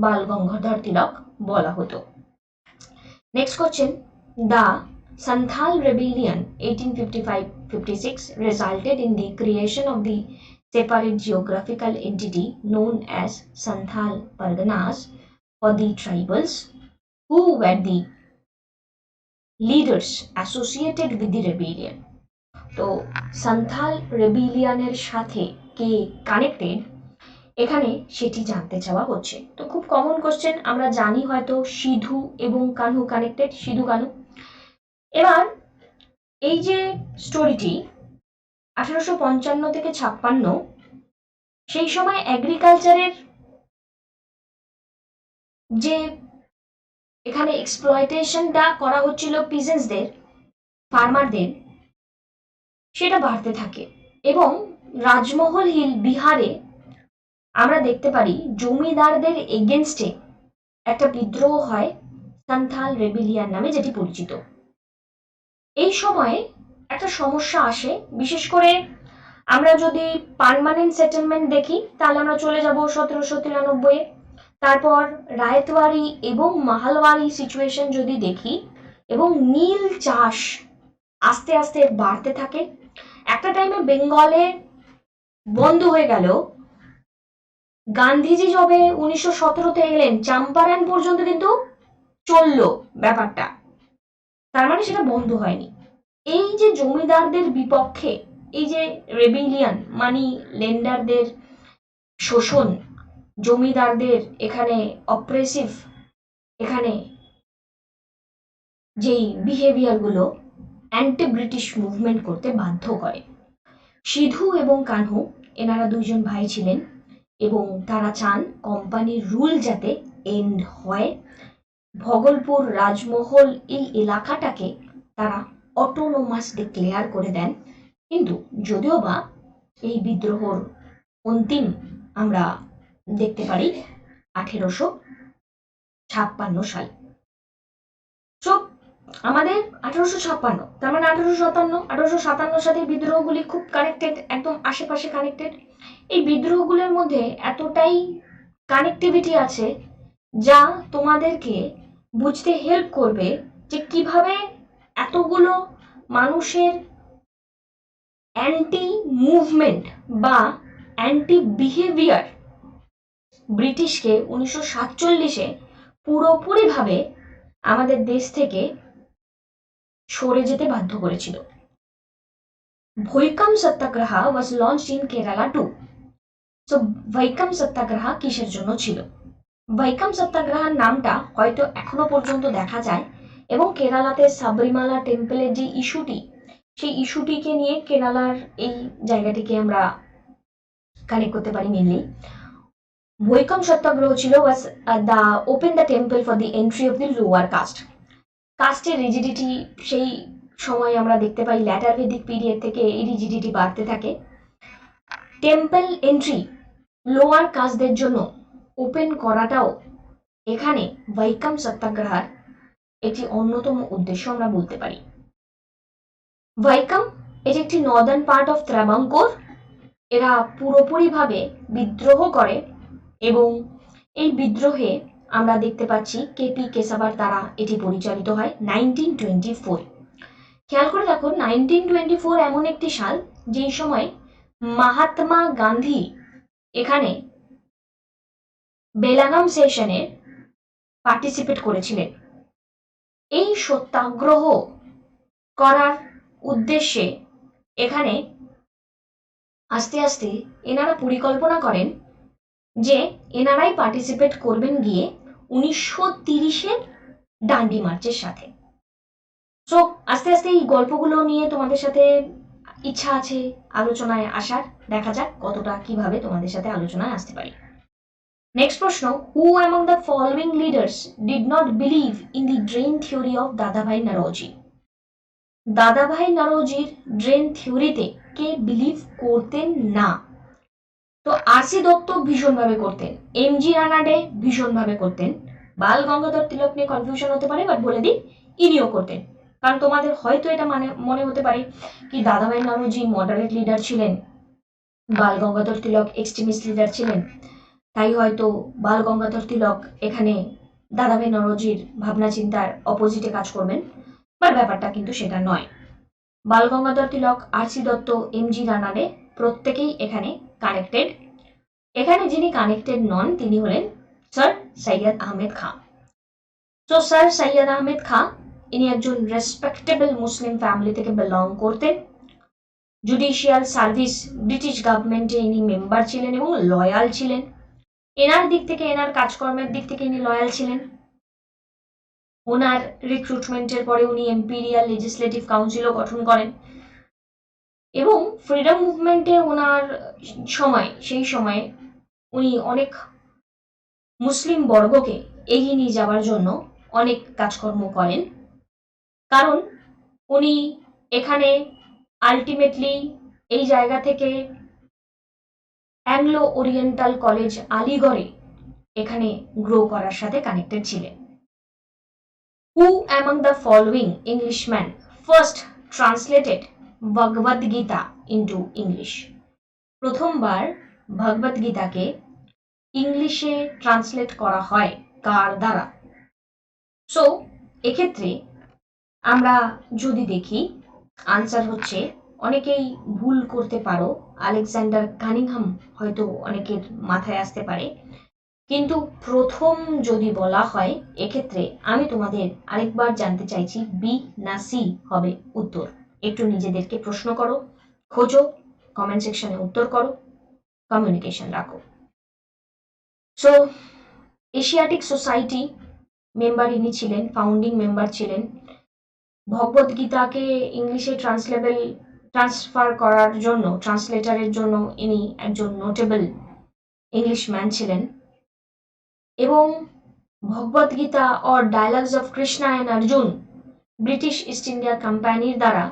বাল গঙ্গাধর তিলক বলা হতো। Next question, the Santhal Rebellion 1855-56 resulted in the creation of the separate geographical entity known as Santhal Parganas for the tribals who were the leaders associated with the rebellion. তো সান্থাল রেবিলিয়নের সাথে কে কানেক্টেড এখানে সেটি জানতে চাওয়া হচ্ছে। তো খুব কমন কোশ্চেন, আমরা জানি হয়তো সিধু এবং কানহু কানেক্টেড, সিধু কানহু। এবার এই যে স্টোরিটি 1855 থেকে 56, সেই সময় এগ্রিকালচারের যে এখানে এক্সপ্লয়টেশনটা করা হচ্ছিল পিজেন্টসদের, ফার্মারদের, সেটা বাড়তে থাকে। এবং রাজমহল হিল বিহারে আমরা দেখতে পারি জমিদারদের এগেনস্টে একটা বিদ্রোহ হয় সান্থাল রেবিলিয়ান নামে, যেটি পরিচিত। এই সময়ে একটা সমস্যা আসে, বিশেষ করে আমরা যদি পার্মানেন্ট সেটেলমেন্ট দেখি তাহলে আমরা চলে যাব 1793-এ। তারপর রায়তওয়ারি এবং মাহালওয়ারি সিচুয়েশন যদি দেখি, এবং নীল চাষ আস্তে আস্তে বাড়তে থাকে। একটা টাইমে বেঙ্গলে বন্ধ হয়ে গেল, গান্ধীজি যবে 1917-তে এলেন, চম্পারণ পর্যন্ত কিন্তু চললো ব্যাপারটা, তার মানে সেটা বন্ধ হয়নি। এই যে জমিদারদের বিপক্ষে এই যে রেবিলিয়ন, মানি লেন্ডারদের শোষণ, জমিদারদের এখানে অপ্রেসিভ এখানে যেই বিহেভিয়ারগুলো অ্যান্টি ব্রিটিশ মুভমেন্ট করতে বাধ্য করে। সিধু এবং কানহু এনারা দুইজন ভাই ছিলেন, এবং তারা চান কোম্পানির রুল যাতে এন্ড হয়। ভগলপুর, রাজমহল এই এলাকাটাকে তারা অটোনোমাস ডিক্লেয়ার করে দেন। কিন্তু যদিও বা এই বিদ্রোহর অন্তিম আমরা দেখতে পারি 1856 সাল। সো আমাদের 1856, তার মানে 1857 সাথে বিদ্রোহগুলি খুব কানেক্টেড, একদম আশেপাশে কানেক্টেড। এই বিদ্রোহগুলোর মধ্যে এতটাই কানেক্টিভিটি আছে যা তোমাদেরকে বুঝতে হেল্প করবে যে কিভাবে এতগুলো মানুষের অ্যান্টি মুভমেন্ট বা অ্যান্টি বিহেভিয়ার ব্রিটিশকে 1947-এ পুরোপুরিভাবে আমাদের দেশ থেকে সরে যেতে বাধ্য করেছিল। Vaikom satyagraha was launched in Kerala too. So Vaikom satyagraha কিসের জন্য ছিল? ভৈকম সত্যাগ্রহের নামটা হয়তো এখনো পর্যন্ত দেখা যায় এবং কেরালাতে সাবরিমালা টেম্পলের যে ইস্যুটি, সেই ইস্যুটিকে নিয়ে কেরালার এই জায়গাটিকে আমরা কানেক্ট করতে পারি মেনলি। ভৈকম সত্যাগ্রহ ছিল was the open the temple for the entry of the lower caste. কাস্টের রিজিডিটি সেই সময় আমরা দেখতে পাই ল্যাটার ভেদিক পিরিয়ড থেকে এই রিজিডিটি বাড়তে থাকে। টেম্পল এন্ট্রি লোয়ার কাস্টদের জন্য ওপেন করাটাও এখানে ভৈকম সত্যাগ্রহের একটি অন্যতম উদ্দেশ্য আমরা বলতে পারি। ভৈকম এটি একটি নর্দার্ন পার্ট অফ ত্রাভাঙ্কোর। এরা পুরোপুরিভাবে বিদ্রোহ করে এবং এই বিদ্রোহে আমরা দেখতে পাচ্ছি কেপি কেশাবার দ্বারা এটি পরিচালিত হয় 1924। খেয়াল করে দেখো 1924 এমন একটি সাল যেই সময় মহাত্মা গান্ধী এখানে বেলাগাম সেশনে পার্টিসিপেট করেছিলেন। এই সত্যাগ্রহ করার উদ্দেশ্যে এখানে আস্তে আস্তে এনারা পরিকল্পনা করেন যে এনারাই পার্টিসিপেট করবেন গিয়ে 1930-এর ডান্ডি মার্চের সাথে। সো আস্তে আস্তে এই গল্পগুলো নিয়ে তোমাদের সাথে ইচ্ছা আছে আলোচনায় আসার, দেখা যাক কতটা কিভাবে তোমাদের সাথে আলোচনায় আসতে পারি। নেক্সট প্রশ্ন, হু among the following leaders did not believe in the drain theory of দাদাভাই নরওজি? দাদাভাই নরওজির ড্রেন থিওরিতে কে বিলিভ করতেন না? তো আর.সি. দত্ত ভীষণভাবে করতেন, এম.জি. রানাডে ভীষণভাবে করতেন, বাল গঙ্গাধর তিলক নিয়ে কনফিউশন হতে পারে, বাট বলে দিই ইনিও করতেন। কারণ তোমাদের হয়তো এটা মনে হতে পারে কি দাদাভাই নরওজি মডারেট লিডার ছিলেন, বাল গঙ্গাধর তিলক এক্সট্রিমিস্ট লিডার ছিলেন, তাই হয়তো বাল গঙ্গাধর তিলক এখানে দাদাভাই নরওজির ভাবনা চিন্তার অপোজিটে কাজ করবেন, বাট ব্যাপারটা কিন্তু সেটা নয়। বাল গঙ্গাধর তিলক, আর.সি. দত্ত, এম.জি. রানাডে প্রত্যেকেই এখানে কানেক্টেড। এখানে যিনি কানেক্টেড নন তিনি হলেন স্যার সৈয়দ আহমেদ খাঁ। তো স্যার সৈয়দ আহমেদ খাঁ ইনি একজন রেসপেক্টেবল মুসলিম ফ্যামিলি থেকে বিলং করতেন। জুডিশিয়াল সার্ভিস ব্রিটিশ গভর্নমেন্টে ইনি মেম্বার ছিলেন এবং লয়াল ছিলেন। এনার দিক থেকে, এনার কাজকর্মের দিক থেকে ইনি লয়াল ছিলেন। ওনার রিক্রুটমেন্টের পরে উনি এম্পিরিয়াল লেজিসলেটিভ কাউন্সিলও গঠন করেন এবং ফ্রিডম মুভমেন্টে ওনার সেই সময়ে উনি অনেক মুসলিম বর্গকে এগিয়ে নিয়ে যাওয়ার জন্য অনেক কাজকর্ম করেন। কারণ উনি এখানে আলটিমেটলি এই জায়গা থেকে অ্যাংলো ওরিয়েন্টাল কলেজ আলিগড়ে এখানে গ্রো করার সাথে কানেক্টেড ছিলেন। হু among the following Englishman first translated Bhagavad Gita into English? প্রথমবার ভগবদ গীতাকে ইংলিশে ট্রান্সলেট করা হয় কার দ্বারা? সো এক্ষেত্রে আমরা যদি দেখি আনসার হচ্ছে, অনেকেই ভুল করতে পারো, আলেকজান্ডার কানিংহাম হয়তো অনেকের মাথায় আসতে পারে, কিন্তু প্রথম যদি বলা হয় এক্ষেত্রে আমি তোমাদের আরেকবার জানতে চাইছি বি না সি হবে উত্তর। একটু নিজেদেরকে প্রশ্ন করো, খোঁজো, কমেন্ট সেকশনে উত্তর করো, কমিউনিকেশন রাখো। সো এশিয়াটিক সোসাইটি মেম্বার ইনি ছিলেন, ফাউন্ডিং মেম্বার ছিলেন। ভগবদ গীতাকে ইংলিশে ট্রান্সফার করার জন্য, ট্রান্সলেটারের জন্য ইনি একজন নোটেবল ইংলিশম্যান ছিলেন এবং Bhagavad Gita or dialogues of Krishna and Arjun British East India কোম্পানির দ্বারা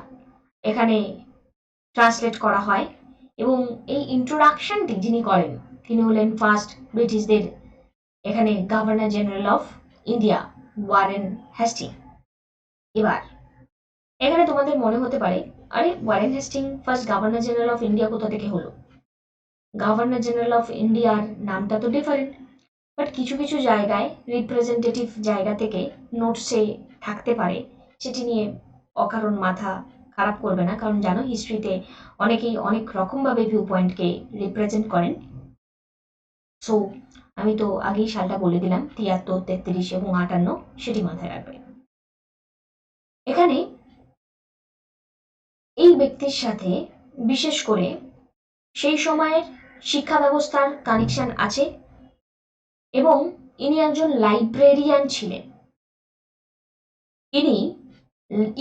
এখানে ট্রান্সলেট করা হয় এবং এই ইন্ট্রোডাকশনটি যিনি করেন তিনি হলেন ফার্স্ট ব্রিটিশদের এখানে governor general of India Warren Hasting. এবার এখানে তোমাদের মনে হতে পারে, আরে Warren Hasting first governor general of India কোথা থেকে হলো? গভর্নর জেনারেল অফ ইন্ডিয়ার নামটা তো ডিফারেন্ট, বাট কিছু কিছু জায়গায় রিপ্রেজেন্টেটিভ জায়গা থেকে নোটসে থাকতে পারে, সেটি নিয়ে অকারণ মাথা খারাপ করবে না, কারণ জানো হিস্ট্রিতে অনেকেই অনেক রকমভাবে ভিউ পয়েন্টকে রিপ্রেজেন্ট করেন। সো আমি তো আগেই সালটা বলে দিলাম, 73, 33 এবং 58, সেটি মাথায় রাখবে। এখানে এই ব্যক্তির সাথে বিশেষ করে সেই সময়ের শিক্ষা ব্যবস্থার কানেকশন আছে এবং ইনি একজন লাইব্রেরিয়ান ছিলেন। ইনি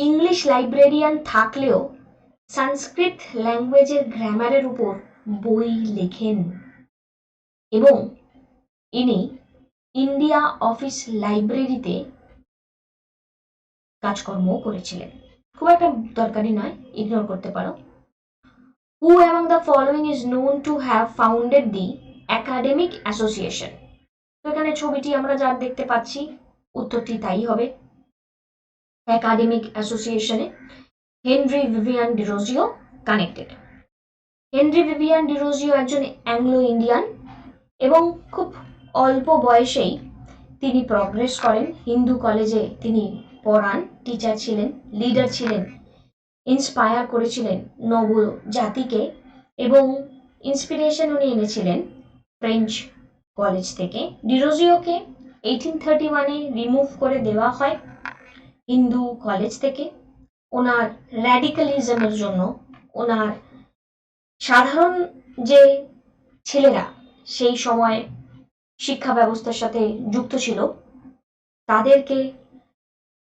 ইংলিশ লাইব্রেরিয়ান থাকলেও সংস্কৃত ল্যাঙ্গুয়েজের গ্রামারের উপর বই লেখেন এবং ইনি ইন্ডিয়া অফিস লাইব্রেরিতে কাজকর্ম করেছিলেন। খুব একটা দরকারি নয়, ইগনোর করতে পারো। Who among the following is known to have founded the academic association? তো এখানে ছবিটি আমরা যা দেখতে পাচ্ছি উত্তরটি তাই হবে। একাডেমিক অ্যাসোসিয়েশনে Henry Vivian Derozio connected. Henry Vivian Derozio একজন অ্যাংলো ইন্ডিয়ান এবং খুব অল্প বয়সেই তিনি প্রগ্রেস করেন। হিন্দু কলেজে তিনি পড়ান, টিচার ছিলেন, লিডার ছিলেন, ইন্সপায়ার করেছিলেন নব জাতিকে এবং ইন্সপিরেশন উনি এনেছিলেন ফ্রেঞ্চ কলেজ থেকে। ডিরোজিওকে 1831-এ রিমুভ করে দেওয়া হয় হিন্দু কলেজ থেকে ওনার র্যাডিক্যালিজমের জন্য। ওনার সাধারণ যে ছেলেরা সেই সময় শিক্ষা ব্যবস্থার সাথে যুক্ত ছিল তাদেরকে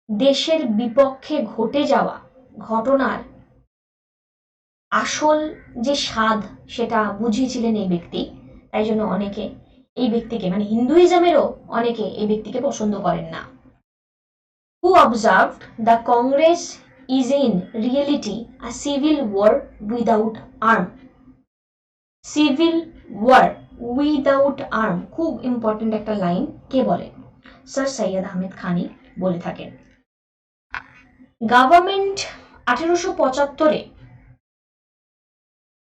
দেশের বিপক্ষে ঘটে যাওয়া ঘটনার আসল যে স্বাদ সেটা বুঝিয়েছিলেন এই ব্যক্তি। তাই জন্য অনেকে এই ব্যক্তিকে, মানে হিন্দুইজমেরও অনেকে এই ব্যক্তিকে পছন্দ করেন না। Who observed the Congress is in reality a civil war without arm? Civil war without arm খুব ইম্পর্টেন্ট একটা লাইন। কে বলেন? স্যার সৈয়দ আহমেদ খানই বলে থাকেন। গভর্নমেন্ট 1875-এ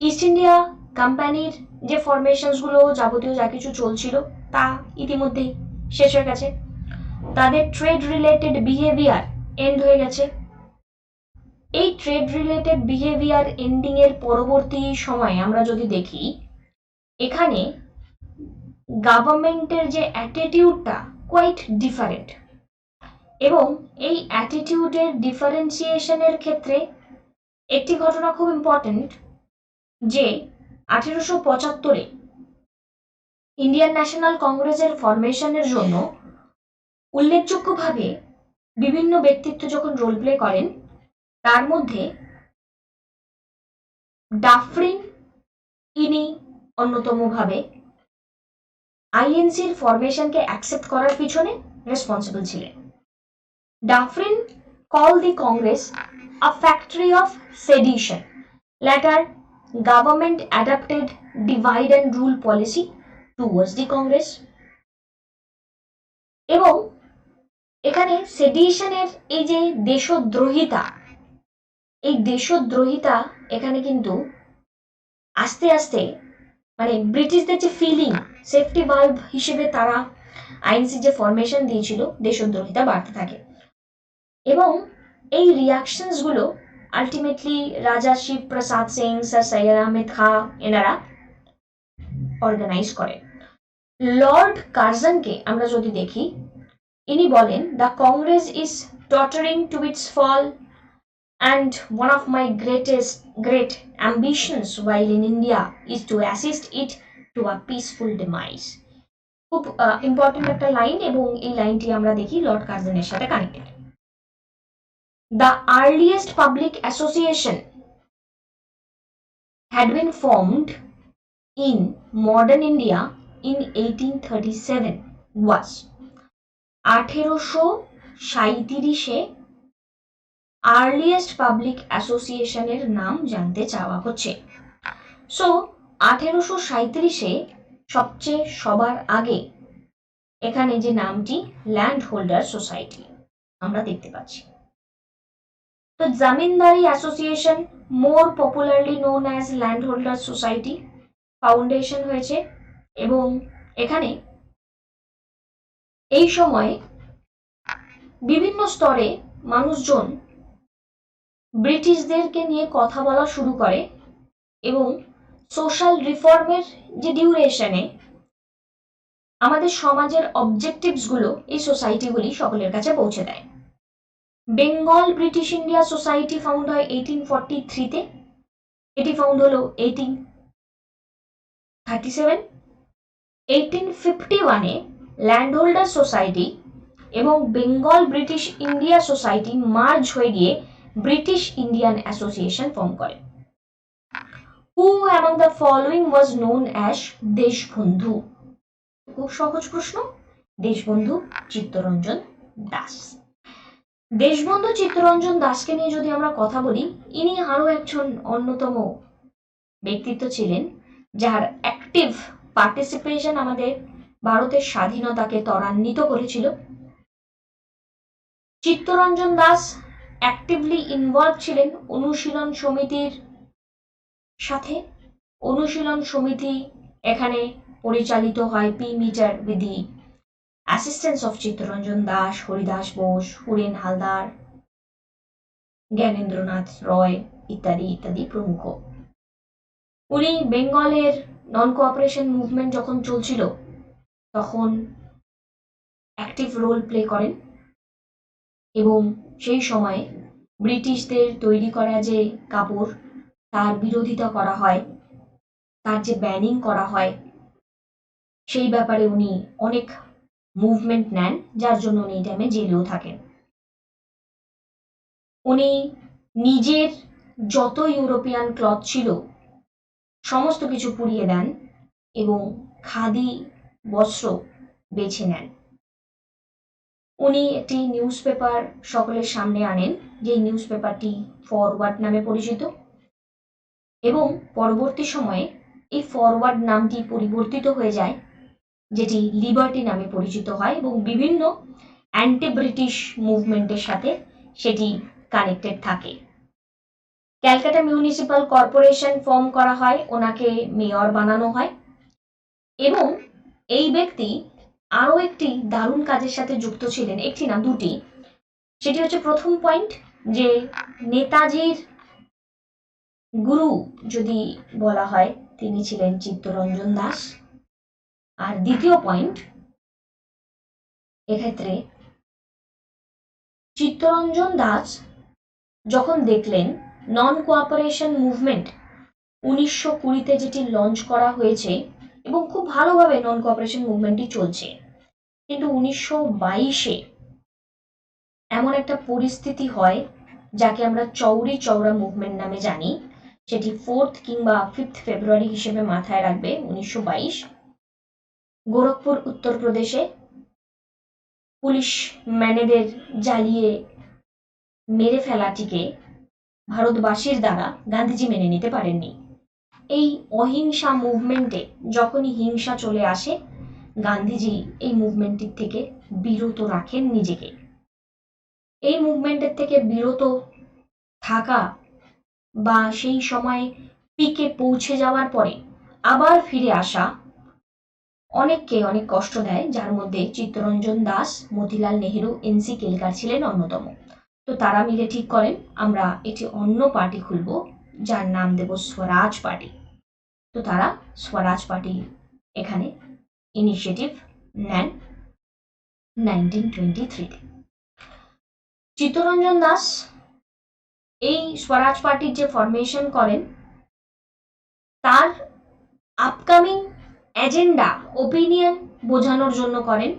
ইস্ট ইন্ডিয়া কোম্পানির যে ফরমেশনস গুলো যাবতীয় যা কিছু চলছিল তা ইতিমধ্যেই শেষ হয়ে গেছে। তাদের ট্রেড রিলেটেড বিহেভিয়ার এন্ড হয়ে গেছে। এই ট্রেড রিলেটেড বিহেভিয়ার এন্ডিং এর পরবর্তী সময়ে আমরা যদি দেখি এখানে গভর্নমেন্টের যে অ্যাটিটিউডটা কোয়াইট ডিফারেন্ট এবং এই অ্যাটিটিউডের ডিফারেন্সিয়েশনের ক্ষেত্রে একটি ঘটনা খুব ইম্পর্টেন্ট যে 1875-এ ইন্ডিয়ান ন্যাশনাল কংগ্রেসের ফরমেশনের জন্য উল্লেখযোগ্যভাবে বিভিন্ন ব্যক্তিত্ব যখন রোল প্লে করেন তার মধ্যে ডাফরিন ইনি অন্যতমভাবে আইএনসির ফরমেশনকে অ্যাকসেপ্ট করার পিছনে রেসপন্সিবল ছিলেন। Dufferin called the Congress a factory of sedition. Later, government adopted divide and rule policy towards the Congress. এবং এখানে সেডিশনের এই যে দেশদ্রোহিতা, এই দেশদ্রোহিতা এখানে কিন্তু আস্তে আস্তে মানে ব্রিটিশদের যে ফিলিং সেফটি ভালভ হিসেবে তারা আইএনসি যে ফরমেশন দিয়েছিল দেশদ্রোহিতা বাড়তে থাকে এবং এই রিয়াকশনস গুলো আলটিমেটলি রাজা শিব প্রসাদ সিং, স্যার সৈয়দ আহমেদ খাঁ এনারা অর্গানাইজ করেন। লর্ড কার্জনকে আমরা যদি দেখি ইনি বলেন the Congress is tottering to its fall and one of my great ambitions while in India is to assist it to a peaceful demise. খুব ইম্পর্টেন্ট একটা লাইন এবং এই লাইনটি আমরা দেখি লর্ড কার্জনের সাথে connected. The earliest public association had been formed in modern India in 1837 was 1837-এ আর্লিয়েস্ট পাবলিক অ্যাসোসিয়েশনের নাম জানতে চাওয়া হচ্ছে। সো 1837-এ সবচেয়ে সবার আগে এখানে যে নামটি ল্যান্ড হোল্ডার সোসাইটি আমরা দেখতে পাচ্ছি। তো zamindari association more popularly known as landholder society foundation হয়েছে এবং এখানে এই সময় বিভিন্ন স্তরে মানুষজন ব্রিটিশদেরকে নিয়ে কথা বলা শুরু করে এবং সোশ্যাল রিফর্মের যে ডিউরেশনে আমাদের সমাজের অবজেক্টিভসগুলো এই সোসাইটিগুলি সকলের কাছে পৌঁছে দেয়। Bengal British India society found হয় 1843-তে, এটি ফাউন্ড হলো 1837। 1851-এ ল্যান্ড হোল্ডার সোসাইটি এবং Bengal British India society merge হয়ে গিয়ে ব্রিটিশ ইন্ডিয়ান অ্যাসোসিয়েশন ফর্ম করে। হু among the following was known as Deshbandhu? খুব সহজ প্রশ্ন, দেশবন্ধু চিত্তরঞ্জন দাস। দেশবন্ধু চিত্তরঞ্জন দাসকে নিয়ে যদি আমরা কথা বলি, ইনি আরো একজন অন্যতম ব্যক্তিত্ব ছিলেন যার অ্যাক্টিভ পার্টিসিপেশন আমাদের ভারতের স্বাধীনতাকে ত্বরান্বিত করেছিল। চিত্তরঞ্জন দাস অ্যাক্টিভলি ইনভলভ ছিলেন অনুশীলন সমিতির সাথে। অনুশীলন সমিতি এখানে পরিচালিত হয় P Mitter with the assistance of Chittaranjan Das, Haridas Bose, Huren Halder, Gyanendranath Roy ইত্যাদি ইত্যাদি প্রমুখ। উনি বেঙ্গলের নন কোঅপারেশন মুভমেন্ট যখন চলছিল তখন অ্যাক্টিভ রোল প্লে করেন এবং সেই সময়ে ব্রিটিশদের তৈরি করা যে কাপড় তার বিরোধিতা করা হয়, তার যে ব্যানিং করা হয়, সেই ব্যাপারে উনি অনেক মুভমেন্ট নেন, যার জন্য উনি এই টাইমে জেলেও থাকেন। উনি নিজের যত ইউরোপিয়ান ক্লথ ছিল সমস্ত কিছু পুড়িয়ে দেন এবং খাদি বস্ত্র বেছে নেন। উনি একটি নিউজ পেপার সকলের সামনে আনেন, যে নিউজ পেপারটি ফরওয়ার্ড নামে পরিচিত, এবং পরবর্তী সময়ে এই ফরওয়ার্ড নামটি পরিবর্তিত হয়ে যায়, যেটি লিবার্টি নামে পরিচিত হয় এবং বিভিন্ন অ্যান্টি ব্রিটিশ মুভমেন্টের সাথে সেটি কানেক্টেড থাকে। ক্যালকাটা মিউনিসিপাল কর্পোরেশন ফর্ম করা হয়, ওনাকে মেয়র বানানো হয় এবং এই ব্যক্তি আরও একটি দারুণ কাজের সাথে যুক্ত ছিলেন, একটি না দুটি। সেটি হচ্ছে প্রথম পয়েন্ট, যে নেতাজির গুরু যদি বলা হয় তিনি ছিলেন চিত্তরঞ্জন দাস। আর দ্বিতীয় পয়েন্ট, এক্ষেত্রে চিত্তরঞ্জন দাস যখন দেখলেন নন কোঅপারেশন মুভমেন্ট 1920-তে যেটি লঞ্চ করা হয়েছে এবং খুব ভালোভাবে নন কোঅপারেশন মুভমেন্টটি চলছে, কিন্তু 1922-এ এমন একটা পরিস্থিতি হয় যাকে আমরা চৌরি চৌরা মুভমেন্ট নামে জানি। সেটি 4th কিংবা 5th ফেব্রুয়ারি হিসেবে মাথায় রাখবে। 1922 গোরখপুর উত্তরপ্রদেশে পুলিশ ম্যানেদের জ্বালিয়ে মেরে ফেলাটিকে ভারতবাসীর দ্বারা গান্ধীজি মেনে নিতে পারেননি। এই অহিংসা মুভমেন্টে যখনই হিংসা চলে আসে, গান্ধীজি এই মুভমেন্টের থেকে বিরত রাখেন নিজেকে। এই মুভমেন্টের থেকে বিরত থাকা বা সেই সময় পিকে পৌঁছে যাওয়ার পরে আবার ফিরে আসা অনেককে অনেক কষ্ট দেয়, যার মধ্যে চিত্তরঞ্জন দাস, মতিলাল নেহেরু, এনসি কেলকার ছিলেন অন্যতম। তো তারা মিলে ঠিক করেন আমরা একটি অন্য পার্টি খুলব, যার নাম দেব স্বরাজ পার্টি। তো তারা স্বরাজ পার্টি এখানে ইনিশিয়েটিভ নেন 1923-তে। চিত্তরঞ্জন দাস এই স্বরাজ পার্টির যে ফরমেশন করেন তার আপকামিং এজেন্ডা ওপিনিয়ন বোঝানোর জন্য করেন,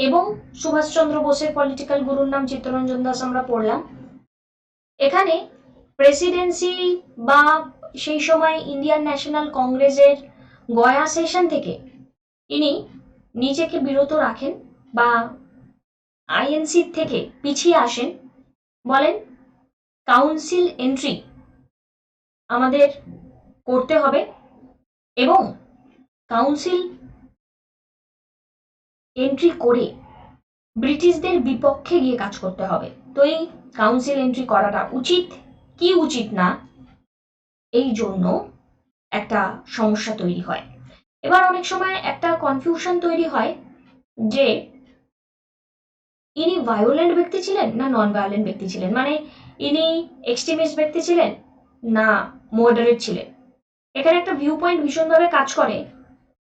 এবং সুভাষচন্দ্র বোসের পলিটিক্যাল গুরুর নাম চিত্তরঞ্জন দাস আমরা পড়লাম। এখানে প্রেসিডেন্সি বা সেই সময় ইন্ডিয়ান ন্যাশনাল কংগ্রেসের গয়া সেশন থেকে ইনি নিজেকে বিরত রাখেন বা আইএনসি থেকে পিছিয়ে আসেন, বলেন কাউন্সিল এন্ট্রি আমাদের করতে হবে এবং কাউন্সিল এন্ট্রি করে ব্রিটিশদের বিপক্ষে গিয়ে কাজ করতে হবে। তো এই কাউন্সিল এন্ট্রি করাটা উচিত কি উচিত না, এই জন্য একটা সমস্যা তৈরি হয়। এবার অনেক সময় একটা কনফিউশন তৈরি হয় যে ইনি ভায়োলেন্ট ব্যক্তি ছিলেন না নন ভায়োলেন্ট ব্যক্তি ছিলেন, মানে ইনি এক্সট্রিমিস্ট ব্যক্তি ছিলেন না মডারেট ছিলেন। এখানে একটা ভিউ পয়েন্ট ভীষণভাবে কাজ করে।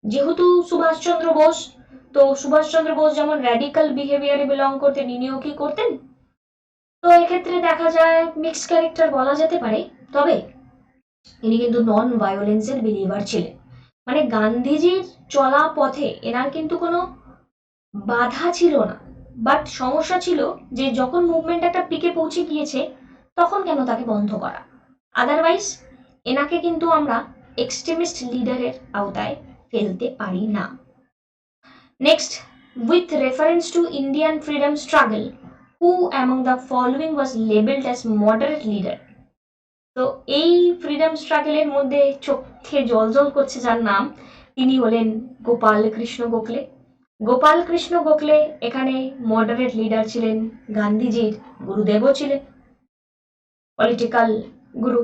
যেহেতু সুভাষচন্দ্র বোস, তো সুভাষচন্দ্র বোস যেমন র্যাডিক্যাল বিহেভিয়ারে বিলং করতেন, ইনিও কি করতেন? তো এক্ষেত্রে দেখা যায় মিক্স ক্যারেক্টার বলা যেতে পারে। তবে ইনি কিন্তু নন ভায়োলেন্সের বিলিভার ছিলেন, মানে গান্ধীজির চলা পথে এনার কিন্তু কোনো বাধা ছিল না। বাট সমস্যা ছিল যে যখন মুভমেন্ট একটা পিকে পৌঁছে গিয়েছে তখন কেন তাকে বন্ধ করা। আদারওয়াইজ এনাকে কিন্তু আমরা এক্সট্রিমিস্ট লিডারের আওতায় ফেলতে পারি না। Next, with reference to Indian freedom struggle, who among the following was labelled as moderate leader? তো এই ফ্রিডম স্ট্রাগলের মধ্যে চোখে জল করছে যার নাম, তিনি হলেন গোপাল কৃষ্ণ গোখলে। গোপাল কৃষ্ণ গোখলে এখানে মডারেট লিডার ছিলেন, গান্ধীজির গুরুদেবও ছিলেন, পলিটিক্যাল গুরু।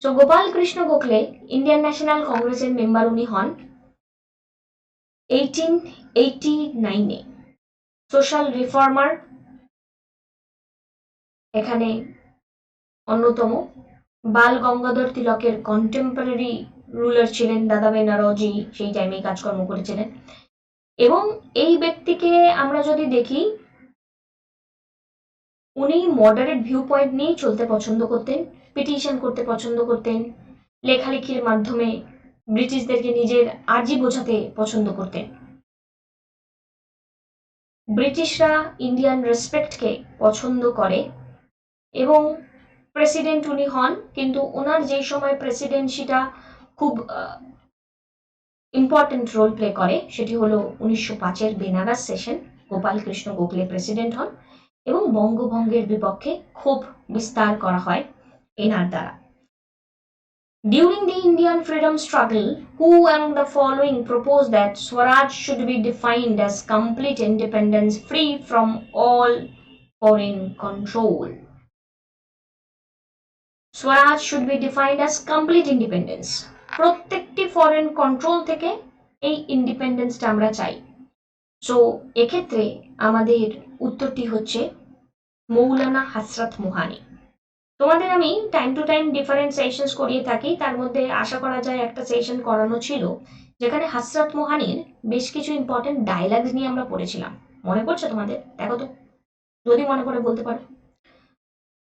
তো গোপাল কৃষ্ণ গোখলে ইন্ডিয়ান ন্যাশনাল কংগ্রেসের মেম্বার উনি হন 1889-এ। সোশ্যাল রিফর্মার এখানে অন্যতম। বাল গঙ্গাধর তিলকের কন্টেম্পোরারি রুলার ছিলেন দাদাভাই নরওজি, সেই টাইমে কাজকর্ম করেছিলেন। এবং এই ব্যক্তিকে আমরা যদি দেখি, উনি মডারেট ভিউ পয়েন্ট নিয়েই চলতে পছন্দ করতেন, পিটিশন করতে পছন্দ করতেন, লেখালেখির মাধ্যমে ব্রিটিশদেরকে নিজের আর্জি বোঝাতে পছন্দ করতেন। ব্রিটিশরা ইন্ডিয়ান রেসপেক্টকে পছন্দ করে এবং প্রেসিডেন্ট উনি হন, কিন্তু ওনার যেই সময় প্রেসিডেন্সিটা খুব ইম্পর্টেন্ট রোল প্লে করে সেটি হলো 1905-এর বেনারস সেশন। গোপাল কৃষ্ণ গোখলে প্রেসিডেন্ট হন এবং বঙ্গভঙ্গের বিপক্ষে ক্ষোভ বিস্তার করা হয় এনার দ্বারা। During the Indian freedom struggle, who among the following proposed that Swaraj should be defined as complete independence free from all foreign control? Swaraj should be defined as complete independence. প্রত্যেকটি ফরেন কন্ট্রোল থেকে এই ইন্ডিপেন্ডেন্সটা আমরা চাই। সো এক্ষেত্রে আমাদের উত্তরটি হচ্ছে মৌলানা হযরত মোহানি। তোমাদের আমি time to time different sessions করিয়ে থাকি, তার মধ্যে আশা করা যায় একটা সেশন করানো ছিল যেখানে হযরত মোহানির বেশ কিছু ইম্পর্টেন্ট ডায়লগস নিয়ে আমরা পড়েছিলাম। মনে পড়ছে তোমাদের? দেখো তো, যদি মনে পড়ে বলতে পারো।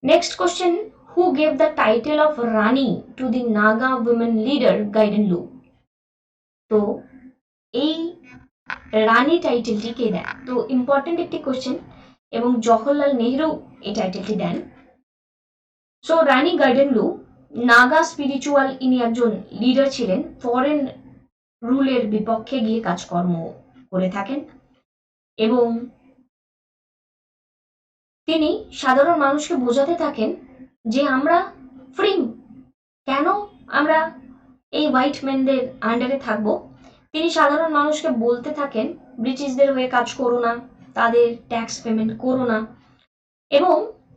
Next question, who gave the title of Rani to the Naga women leader Gaidenlu? তো এই রানী টাইটেলটি কে দেন? তো ইম্পর্টেন্ট একটি কোশ্চেন, এবং জওহরলাল নেহরু এই টাইটেলটি দেন। সো রানী গাইডেনলু নাগা স্পিরিচুয়াল, ইনি একজন লিডার ছিলেন, ফরেন রুলের বিপক্ষে গিয়ে কাজকর্ম করে থাকেন এবং তিনি সাধারণ মানুষকে বোঝাতে থাকেন যে আমরা ফ্রি, কেন আমরা এই হোয়াইট ম্যানদের আন্ডারে থাকব। তিনি সাধারণ মানুষকে বলতে থাকেন ব্রিটিশদের হয়ে কাজ করো না, তাদের ট্যাক্স পেমেন্ট করো না। এবং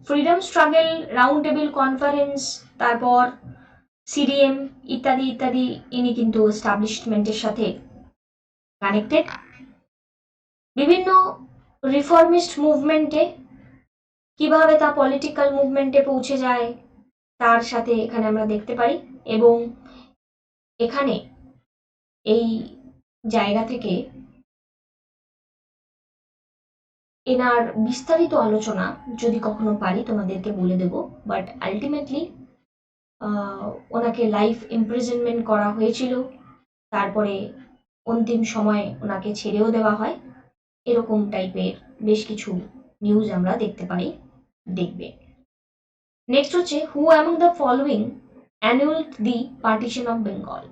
freedom struggle, round table conference, তারপর সিডিএম ইত্যাদি ইত্যাদি ইনি কিন্তু এস্টাবলিশমেন্টের সাথে কানেক্টেড। বিভিন্ন রিফর্মিস্ট মুভমেন্টে কিভাবে তা পলিটিক্যাল মুভমেন্টে পৌঁছে যায় তার সাথে এখানে আমরা দেখতে পারি। এবং এখানে এই জায়গা থেকে এনার বিস্তারিত আলোচনা যদি কখনো পারি তোমাদেরকে বলে দেব, বাট আলটিমেটলি ওনাকে লাইফ ইমপ্রিজনমেন্ট করা হয়েছিল, তারপরে অন্তিম সময় ওনাকে ছেড়েও দেওয়া হয়। এরকম টাইপের বেশ কিছু নিউজ আমরা দেখতে পাই, দেখবে। নেক্সট হচ্ছে, who among the following annulled the partition of Bengal?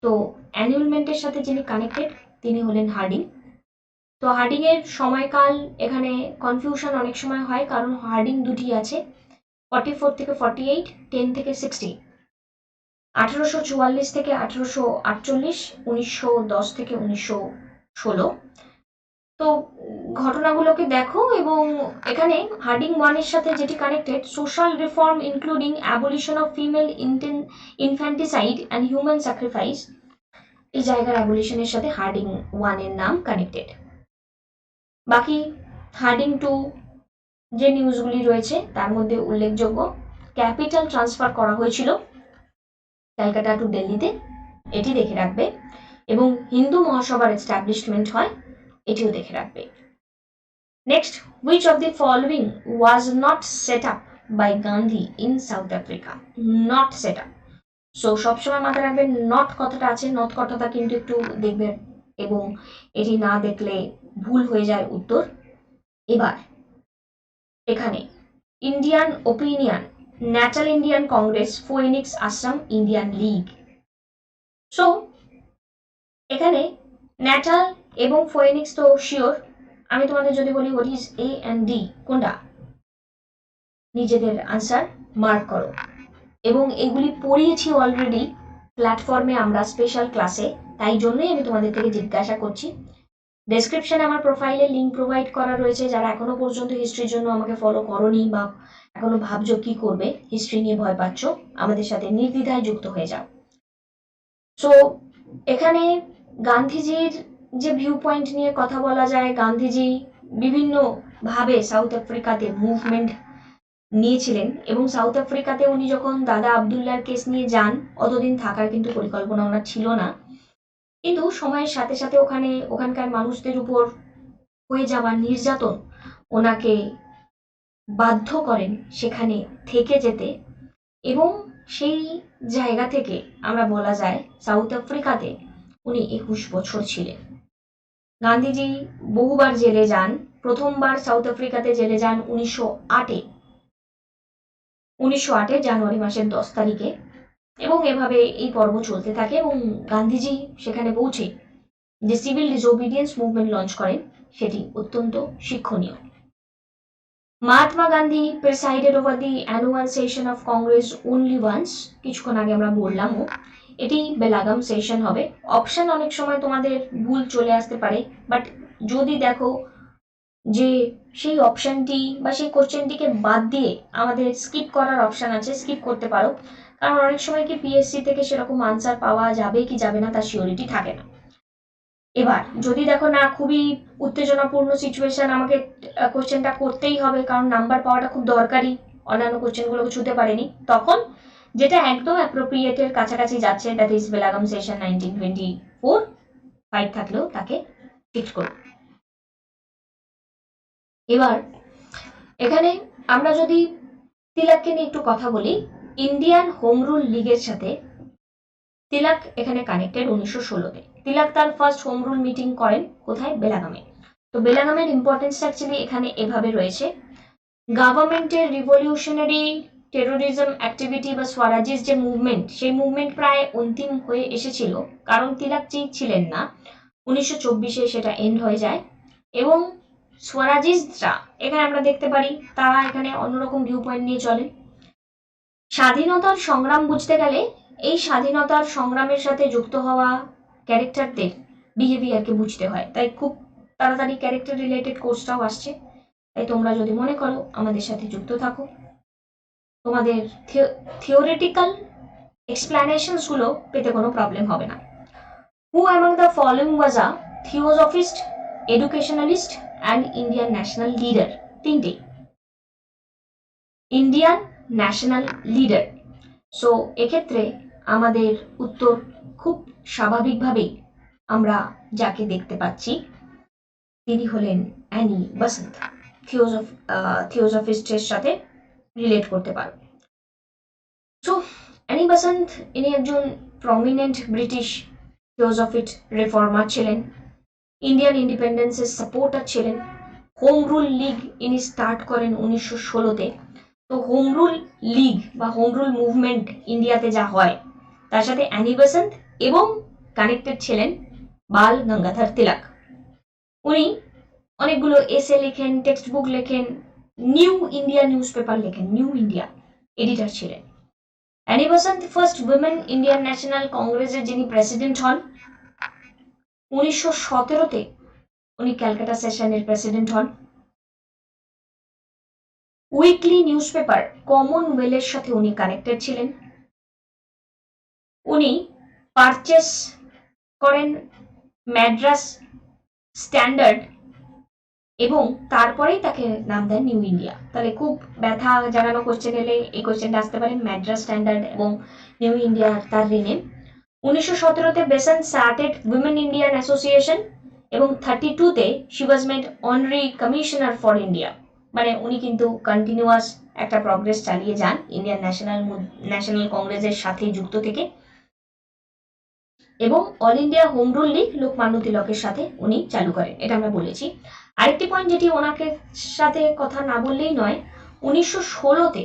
তো অ্যানুয়েলমেন্টের সাথে যিনি কানেক্টেড তিনি হলেন হার্ডিং। তো হার্ডিং এর সময়কাল এখানে কনফিউশন অনেক সময় হয়, কারণ হার্ডিং দুটি আছে, 44 থেকে 48, 10 থেকে 60, 1844 থেকে 1848, 1910 থেকে 1916। তো ঘটনাগুলোকে দেখো, এবং এখানে হার্ডিং ওয়ানের সাথে যেটি connected, social reform including abolition of female infanticide and human sacrifice, এই জায়গার অ্যাবলিশনের সাথে হার্ডিং ওয়ানের নাম কানেক্টেড। বাকি হার্ডিং টু যে নিউজগুলি রয়েছে তার মধ্যে উল্লেখযোগ্য, ক্যাপিটাল ট্রান্সফার করা হয়েছিল ক্যালকাটা টু দিল্লিতে, এটি দেখে রাখবে, এবং হিন্দু মহাসভার এস্টাবলিশমেন্ট হয়, এটিও দেখে রাখবে। Next, which of the following was not set up by Gandhi in South Africa? Not set up. So সবসময় মাথায় রাখবেন নট কথাটা আছে, নট কথাটা কিন্তু একটু দেখবেন, এবং এটি না দেখলে ভুল হয়ে যায় উত্তর। এবার এখানে Indian opinion, Natal Indian Congress, Phoenix Assam Indian league. So এখানে ন্যাটাল এবং ফোয়েনিক্স তো শিওর। আমি তোমাদের যদি বলি what is A and D, কোনটা, নিজেদের আনসার মার্ক করো। এবং এগুলি পড়িয়েছি অলরেডি প্ল্যাটফর্মে আমরা স্পেশাল ক্লাসে, তাই জন্যই আমি তোমাদের থেকে জিজ্ঞাসা করছি। ডেসক্রিপশনে আমার প্রোফাইলে লিঙ্ক প্রোভাইড করা রয়েছে, যারা এখনো পর্যন্ত হিস্ট্রির জন্য আমাকে ফলো করোনি বা এখনো ভাবছো কি করবে, হিস্ট্রি নিয়ে ভয় পাচ্ছ, আমাদের সাথে নির্দ্বিধায় যুক্ত হয়ে যাও। সো এখানে গান্ধীজির যে ভিউ পয়েন্ট নিয়ে কথা বলা যায়, গান্ধীজি বিভিন্নভাবে সাউথ আফ্রিকাতে মুভমেন্ট নিয়েছিলেন, এবং সাউথ আফ্রিকাতে উনি যখন দাদা আবদুল্লার কেস নিয়ে যান, অতদিন থাকার কিন্তু পরিকল্পনা ওনার ছিল না, কিন্তু সময়ের সাথে সাথে ওখানকার মানুষদের উপর হয়ে যাওয়া নির্যাতন ওনাকে বাধ্য করেন সেখানে থেকে যেতে, এবং সেই জায়গা থেকে আমরা বলা যায় সাউথ আফ্রিকাতে উনি 21 বছর ছিলেন। গান্ধীজি বহুবার জেলে যান, প্রথমবার সাউথ আফ্রিকাতে জেলে যান 1908 জানুয়ারি মাসের 10 তারিখে, এবং এভাবে এই পর্ব চলতে থাকে, এবং গান্ধীজি সেখানে পৌঁছে যে সিভিল ডিসোবিডিয়েন্স মুভমেন্ট লঞ্চ করেন, সেটি অত্যন্ত শিক্ষণীয়। Mahatma Gandhi presided over the annual session of Congress only once, কিছুক্ষণ আগে আমরা বললামও, এটি বেলাগাম সেশন হবে। অপশন অনেক সময় তোমাদের ভুল চলে আসতে পারে, বাট যদি দেখো যে সেই অপশনটি বা সেই কোশ্চেনটিকে বাদ দিয়ে আমাদের স্কিপ করার অপশন আছে, স্কিপ করতে পারো, কারণ অনেক সময় কি পিএসসি থেকে সেরকম আনসার পাওয়া যাবে কি যাবে না তার সিওরিটি থাকে না। এবার যদি দেখো না খুবই উত্তেজনাপূর্ণ সিচুয়েশন, আমাকে কোশ্চেনটা করতেই হবে কারণ নাম্বার পাওয়াটা খুব দরকারি, অন্যান্য কোশ্চেনগুলোকে ছুতে পারেনি, তখন যেটা একদম অ্যাপ্রোপ্রিয়েটের কাছাকাছি যাচ্ছে, দ্যাট ইজ বেলাগাম সেশন 1924, 5 থাকলেও তাকে ফিক্স করো। এবার এখানে আমরা যদি তিলককে নিয়ে একটু কথা বলি, ইন্ডিয়ান হোম রুল লীগের সাথে তিলক এখানে কানেক্টেড 1916-তে। তিলক তার ফার্স্ট হোম রুল মিটিং করেন কোথায়, বেলাগামে। তো বেলাগামের ইম্পর্টেন্স অ্যাকচুয়ালি এখানে এভাবে রয়েছে, গভর্নমেন্টের রিভলিউশনারি টেরোরিজম অ্যাক্টিভিটি বা স্বরাজিস যে মুভমেন্ট, সেই মুভমেন্ট প্রায় অন্তিম হয়ে এসেছিল, কারণ তিলক ছিলেন না, 1924-এ সেটা এন্ড হয়ে যায়, এবং স্বরাজিসরা এখানে আমরা দেখতে পারি তারা এখানে অন্যরকম ভিউ পয়েন্ট নিয়ে চলে। স্বাধীনতার সংগ্রাম বুঝতে গেলে এই স্বাধীনতার সংগ্রামের সাথে যুক্ত হওয়া ক্যারেক্টারদের বিহেভিয়ারকে বুঝতে হয়, তাই খুব তাড়াতাড়ি ক্যারেক্টার রিলেটেড কোর্সটাও আসছে, তাই তোমরা যদি মনে করো আমাদের সাথে যুক্ত থাকো, তোমাদের থিওরিটিক্যাল এক্সপ্লানেশনসগুলো পেতে কোনো প্রবলেম হবে না। Who among the following was a theosophist, educationalist and Indian national leader? তিনটে ইন্ডিয়ান ন্যাশনাল লিডার। সো এক্ষেত্রে আমাদের উত্তর খুব স্বাভাবিকভাবেই আমরা যাকে দেখতে পাচ্ছি তিনি হলেন অ্যানি বসন্ত, থিওসফিস্টের সাথে রিলেট করতে পারো। সো অ্যানি বসন্ত ইনি একজন প্রমিনেন্ট ব্রিটিশ থিওসফিস্ট রিফর্মার ছিলেন, ইন্ডিয়ান ইন্ডিপেন্ডেন্সের সাপোর্টার ছিলেন, হোম রুল লীগ ইনি স্টার্ট করেন 1916-তে। তো হোম রুল লীগ বা হোম রুল মুভমেন্ট ইন্ডিয়াতে যা হয় তার সাথে অ্যানি বসন্ত এবং কানেক্টেড ছিলেন বাল গঙ্গাধর তিলক। উনি অনেকগুলো এসে লেখেন, টেক্সট বুক লেখেন, নিউ ইন্ডিয়া নিউজ পেপার লেখেন, নিউ ইন্ডিয়া এডিটর ছিলেন। অ্যানি বসন্ত ফার্স্ট উইমেন ইন্ডিয়ান ন্যাশনাল কংগ্রেসের যিনি প্রেসিডেন্ট হন, 1917-তে উনি ক্যালকাটা সেশনের প্রেসিডেন্ট হন। উইকলি নিউজ পেপার কমনওয়েলের সাথে উনি কানেক্টেড ছিলেন। উনি পারচেস করেন ম্যাড্রাস স্ট্যান্ডার্ড এবং তারপরেই তাকে নাম দেন নিউ ইন্ডিয়া। তাহলে খুব ব্যথা জাগানো কোশ্চেন এলে এই কোশ্চেনটা আসতে পারে, ম্যাড্রাস স্ট্যান্ডার্ড এবং নিউ ইন্ডিয়া তার রিনেম। 1917-তে Besant started women Indian association এবং 32-তে she was made honorary commissioner for India. মানে উনি কিন্তু কন্টিনিউয়াস একটা প্রগ্রেস চালিয়ে যান ইন্ডিয়ান ন্যাশনাল কংগ্রেসের সাথে যুক্ত থেকে। এবং all India home rule League Lokmanya তিলকের সাথে উনি চালু করেন, এটা আমরা বলেছি। আরেকটি পয়েন্ট যেটি ওনাকে সাথে কথা না বললেই নয়, 1916-তে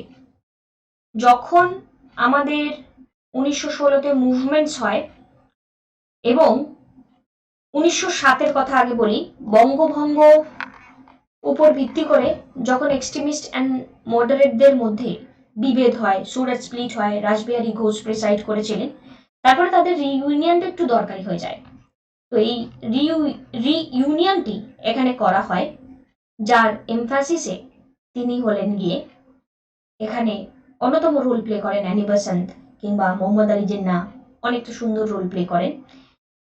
যখন আমাদের 1916-তে মুভমেন্টস হয় এবং 1907-এর কথা আগে বলি, বঙ্গভঙ্গ উপর ভিত্তি করে যখন এক্সট্রিমিস্ট অ্যান্ড মডারেটদের মধ্যে বিভেদ হয়, সুরাট স্প্লিট হয়, রাসবিহারী ঘোষ প্রিসাইড করেছিলেন, তারপরে তাদের রিইউনিয়নটা একটু দরকারি হয়ে যায়। তো এই রিইউনিয়নটি এখানে করা হয়, যার এমফাসিসে তিনি হলেন গিয়ে এখানে অন্যতম রোল প্লে করেন অ্যানি বেসান্ত কিংবা মোহাম্মদ আলী জিন্নাহ, অনেকটা সুন্দর রোল প্লে করেন।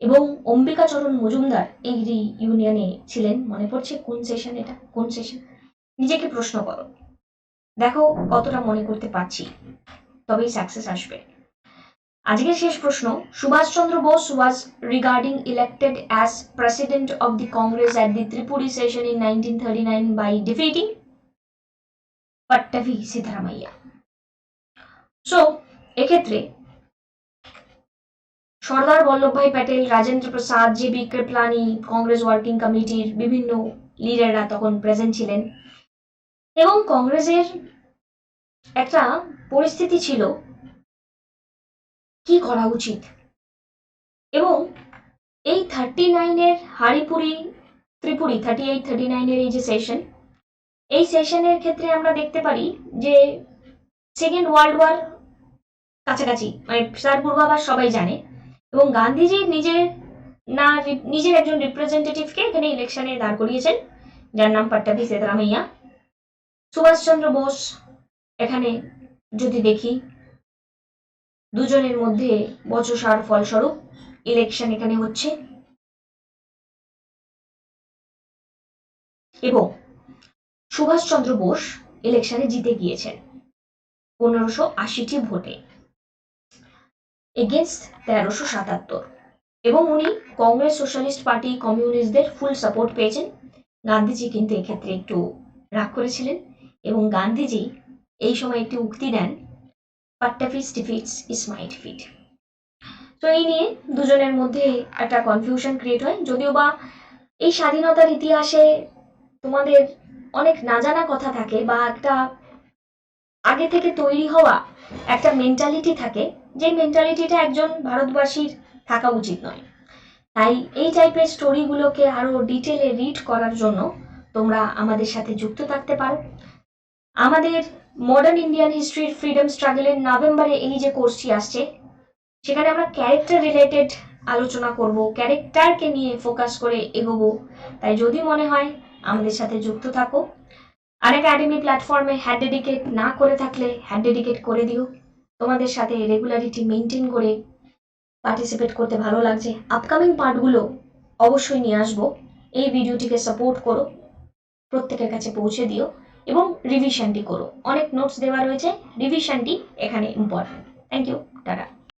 এবং অম্বিকাচরণ মজুমদার এই রিইউনিয়নে ছিলেন। মনে পড়ছে কোন সেশন? এটা কোন সেশন? নিজেকে প্রশ্ন করো, দেখো কতটা মনে করতে পারছি, তবেই সাকসেস আসবে। আজকের শেষ প্রশ্ন, Subhash Chandra Bose was regarding elected as president of the Congress at the Tripuri session in 1939 by defeating Pattabhi Sitaramayya. So এক্ষেত্রে সর্দার বল্লভভাই প্যাটেল, রাজেন্দ্র প্রসাদ, জে.বি. কৃপলানি, কংগ্রেস ওয়ার্কিং কমিটির বিভিন্ন লিডাররা তখন প্রেজেন্ট ছিলেন এবং কংগ্রেসের একটা পরিস্থিতি ছিল কি করা উচিত। এবং এই 39-এর হারিপুরি ত্রিপুরি 38-39-এর এই যে সেশন, এই সেশনের ক্ষেত্রে আমরা দেখতে পারি যে সেকেন্ড ওয়ার্ল্ড ওয়ার কাছাকাছি, মানে তার পূর্বাভাস সবাই জানে। এবং গান্ধীজি নিজের একজন রিপ্রেজেন্টেটিভকে এখানে ইলেকশনে দাঁড় করিয়েছেন, যার নাম পাট্টাভি সিদ্ধারামাইয়া। সুভাষচন্দ্র বোস এখানে যদি দেখি, দুজনের মধ্যে বচসার ফলস্বরূপ ইলেকশন এখানে হচ্ছে এবং সুভাষচন্দ্র বোস ইলেকশনে জিতে গিয়েছেন 1580টি ভোটে এগেনস্ট 1377, এবং উনি কংগ্রেস, সোশ্যালিস্ট পার্টি, কমিউনিস্টদের ফুল সাপোর্ট পেয়েছেন। গান্ধীজি কিন্তু এক্ষেত্রে একটু রাগ করেছিলেন এবং গান্ধীজি এই সময় একটি উক্তি দেন, পাট্টাভিস ডিফিটস ইজ মাই ডিফিট। তো এই নিয়ে দুজনের মধ্যে একটা কনফিউশন ক্রিয়েট হয়। যদিও বা এই স্বাধীনতার ইতিহাসে তোমাদের অনেক না জানা কথা থাকে বা একটা আগে থেকে তৈরি হওয়া একটা মেন্টালিটি থাকে, যে মেন্টালিটিটা একজন ভারতবাসীর থাকা উচিত নয়। তাই এই টাইপের স্টোরিগুলোকে আরো ডিটেলে রিড করার জন্য তোমরা আমাদের সাথে যুক্ত থাকতে পারো। আমাদের মডার্ন ইন্ডিয়ান হিস্ট্রির ফ্রিডম স্ট্রাগলের নভেম্বরে এই যে কোর্সটি আসছে, সেখানে আমরা ক্যারেক্টার রিলেটেড আলোচনা করব, ক্যারেক্টারকে নিয়ে ফোকাস করে এগোবো। তাই যদি মনে হয় আমাদের সাথে যুক্ত থাকো। আনএকাডেমি প্ল্যাটফর্মে হ্যাড ডেডিকেট না করে থাকলে হ্যাড ডেডিকেট করে দিও। তোমাদের সাথে রেগুলারিটি মেনটেন করে পার্টিসিপেট করতে ভালো লাগছে। আপকামিং পার্টগুলো অবশ্যই নিয়ে আসবো। এই ভিডিওটিকে সাপোর্ট করো, প্রত্যেকের কাছে পৌঁছে দিও এবং রিভিশনটি করো। অনেক নোটস দেওয়া রয়েছে, রিভিশনটি এখানে ইম্পর্টেন্ট। Thank you, tata.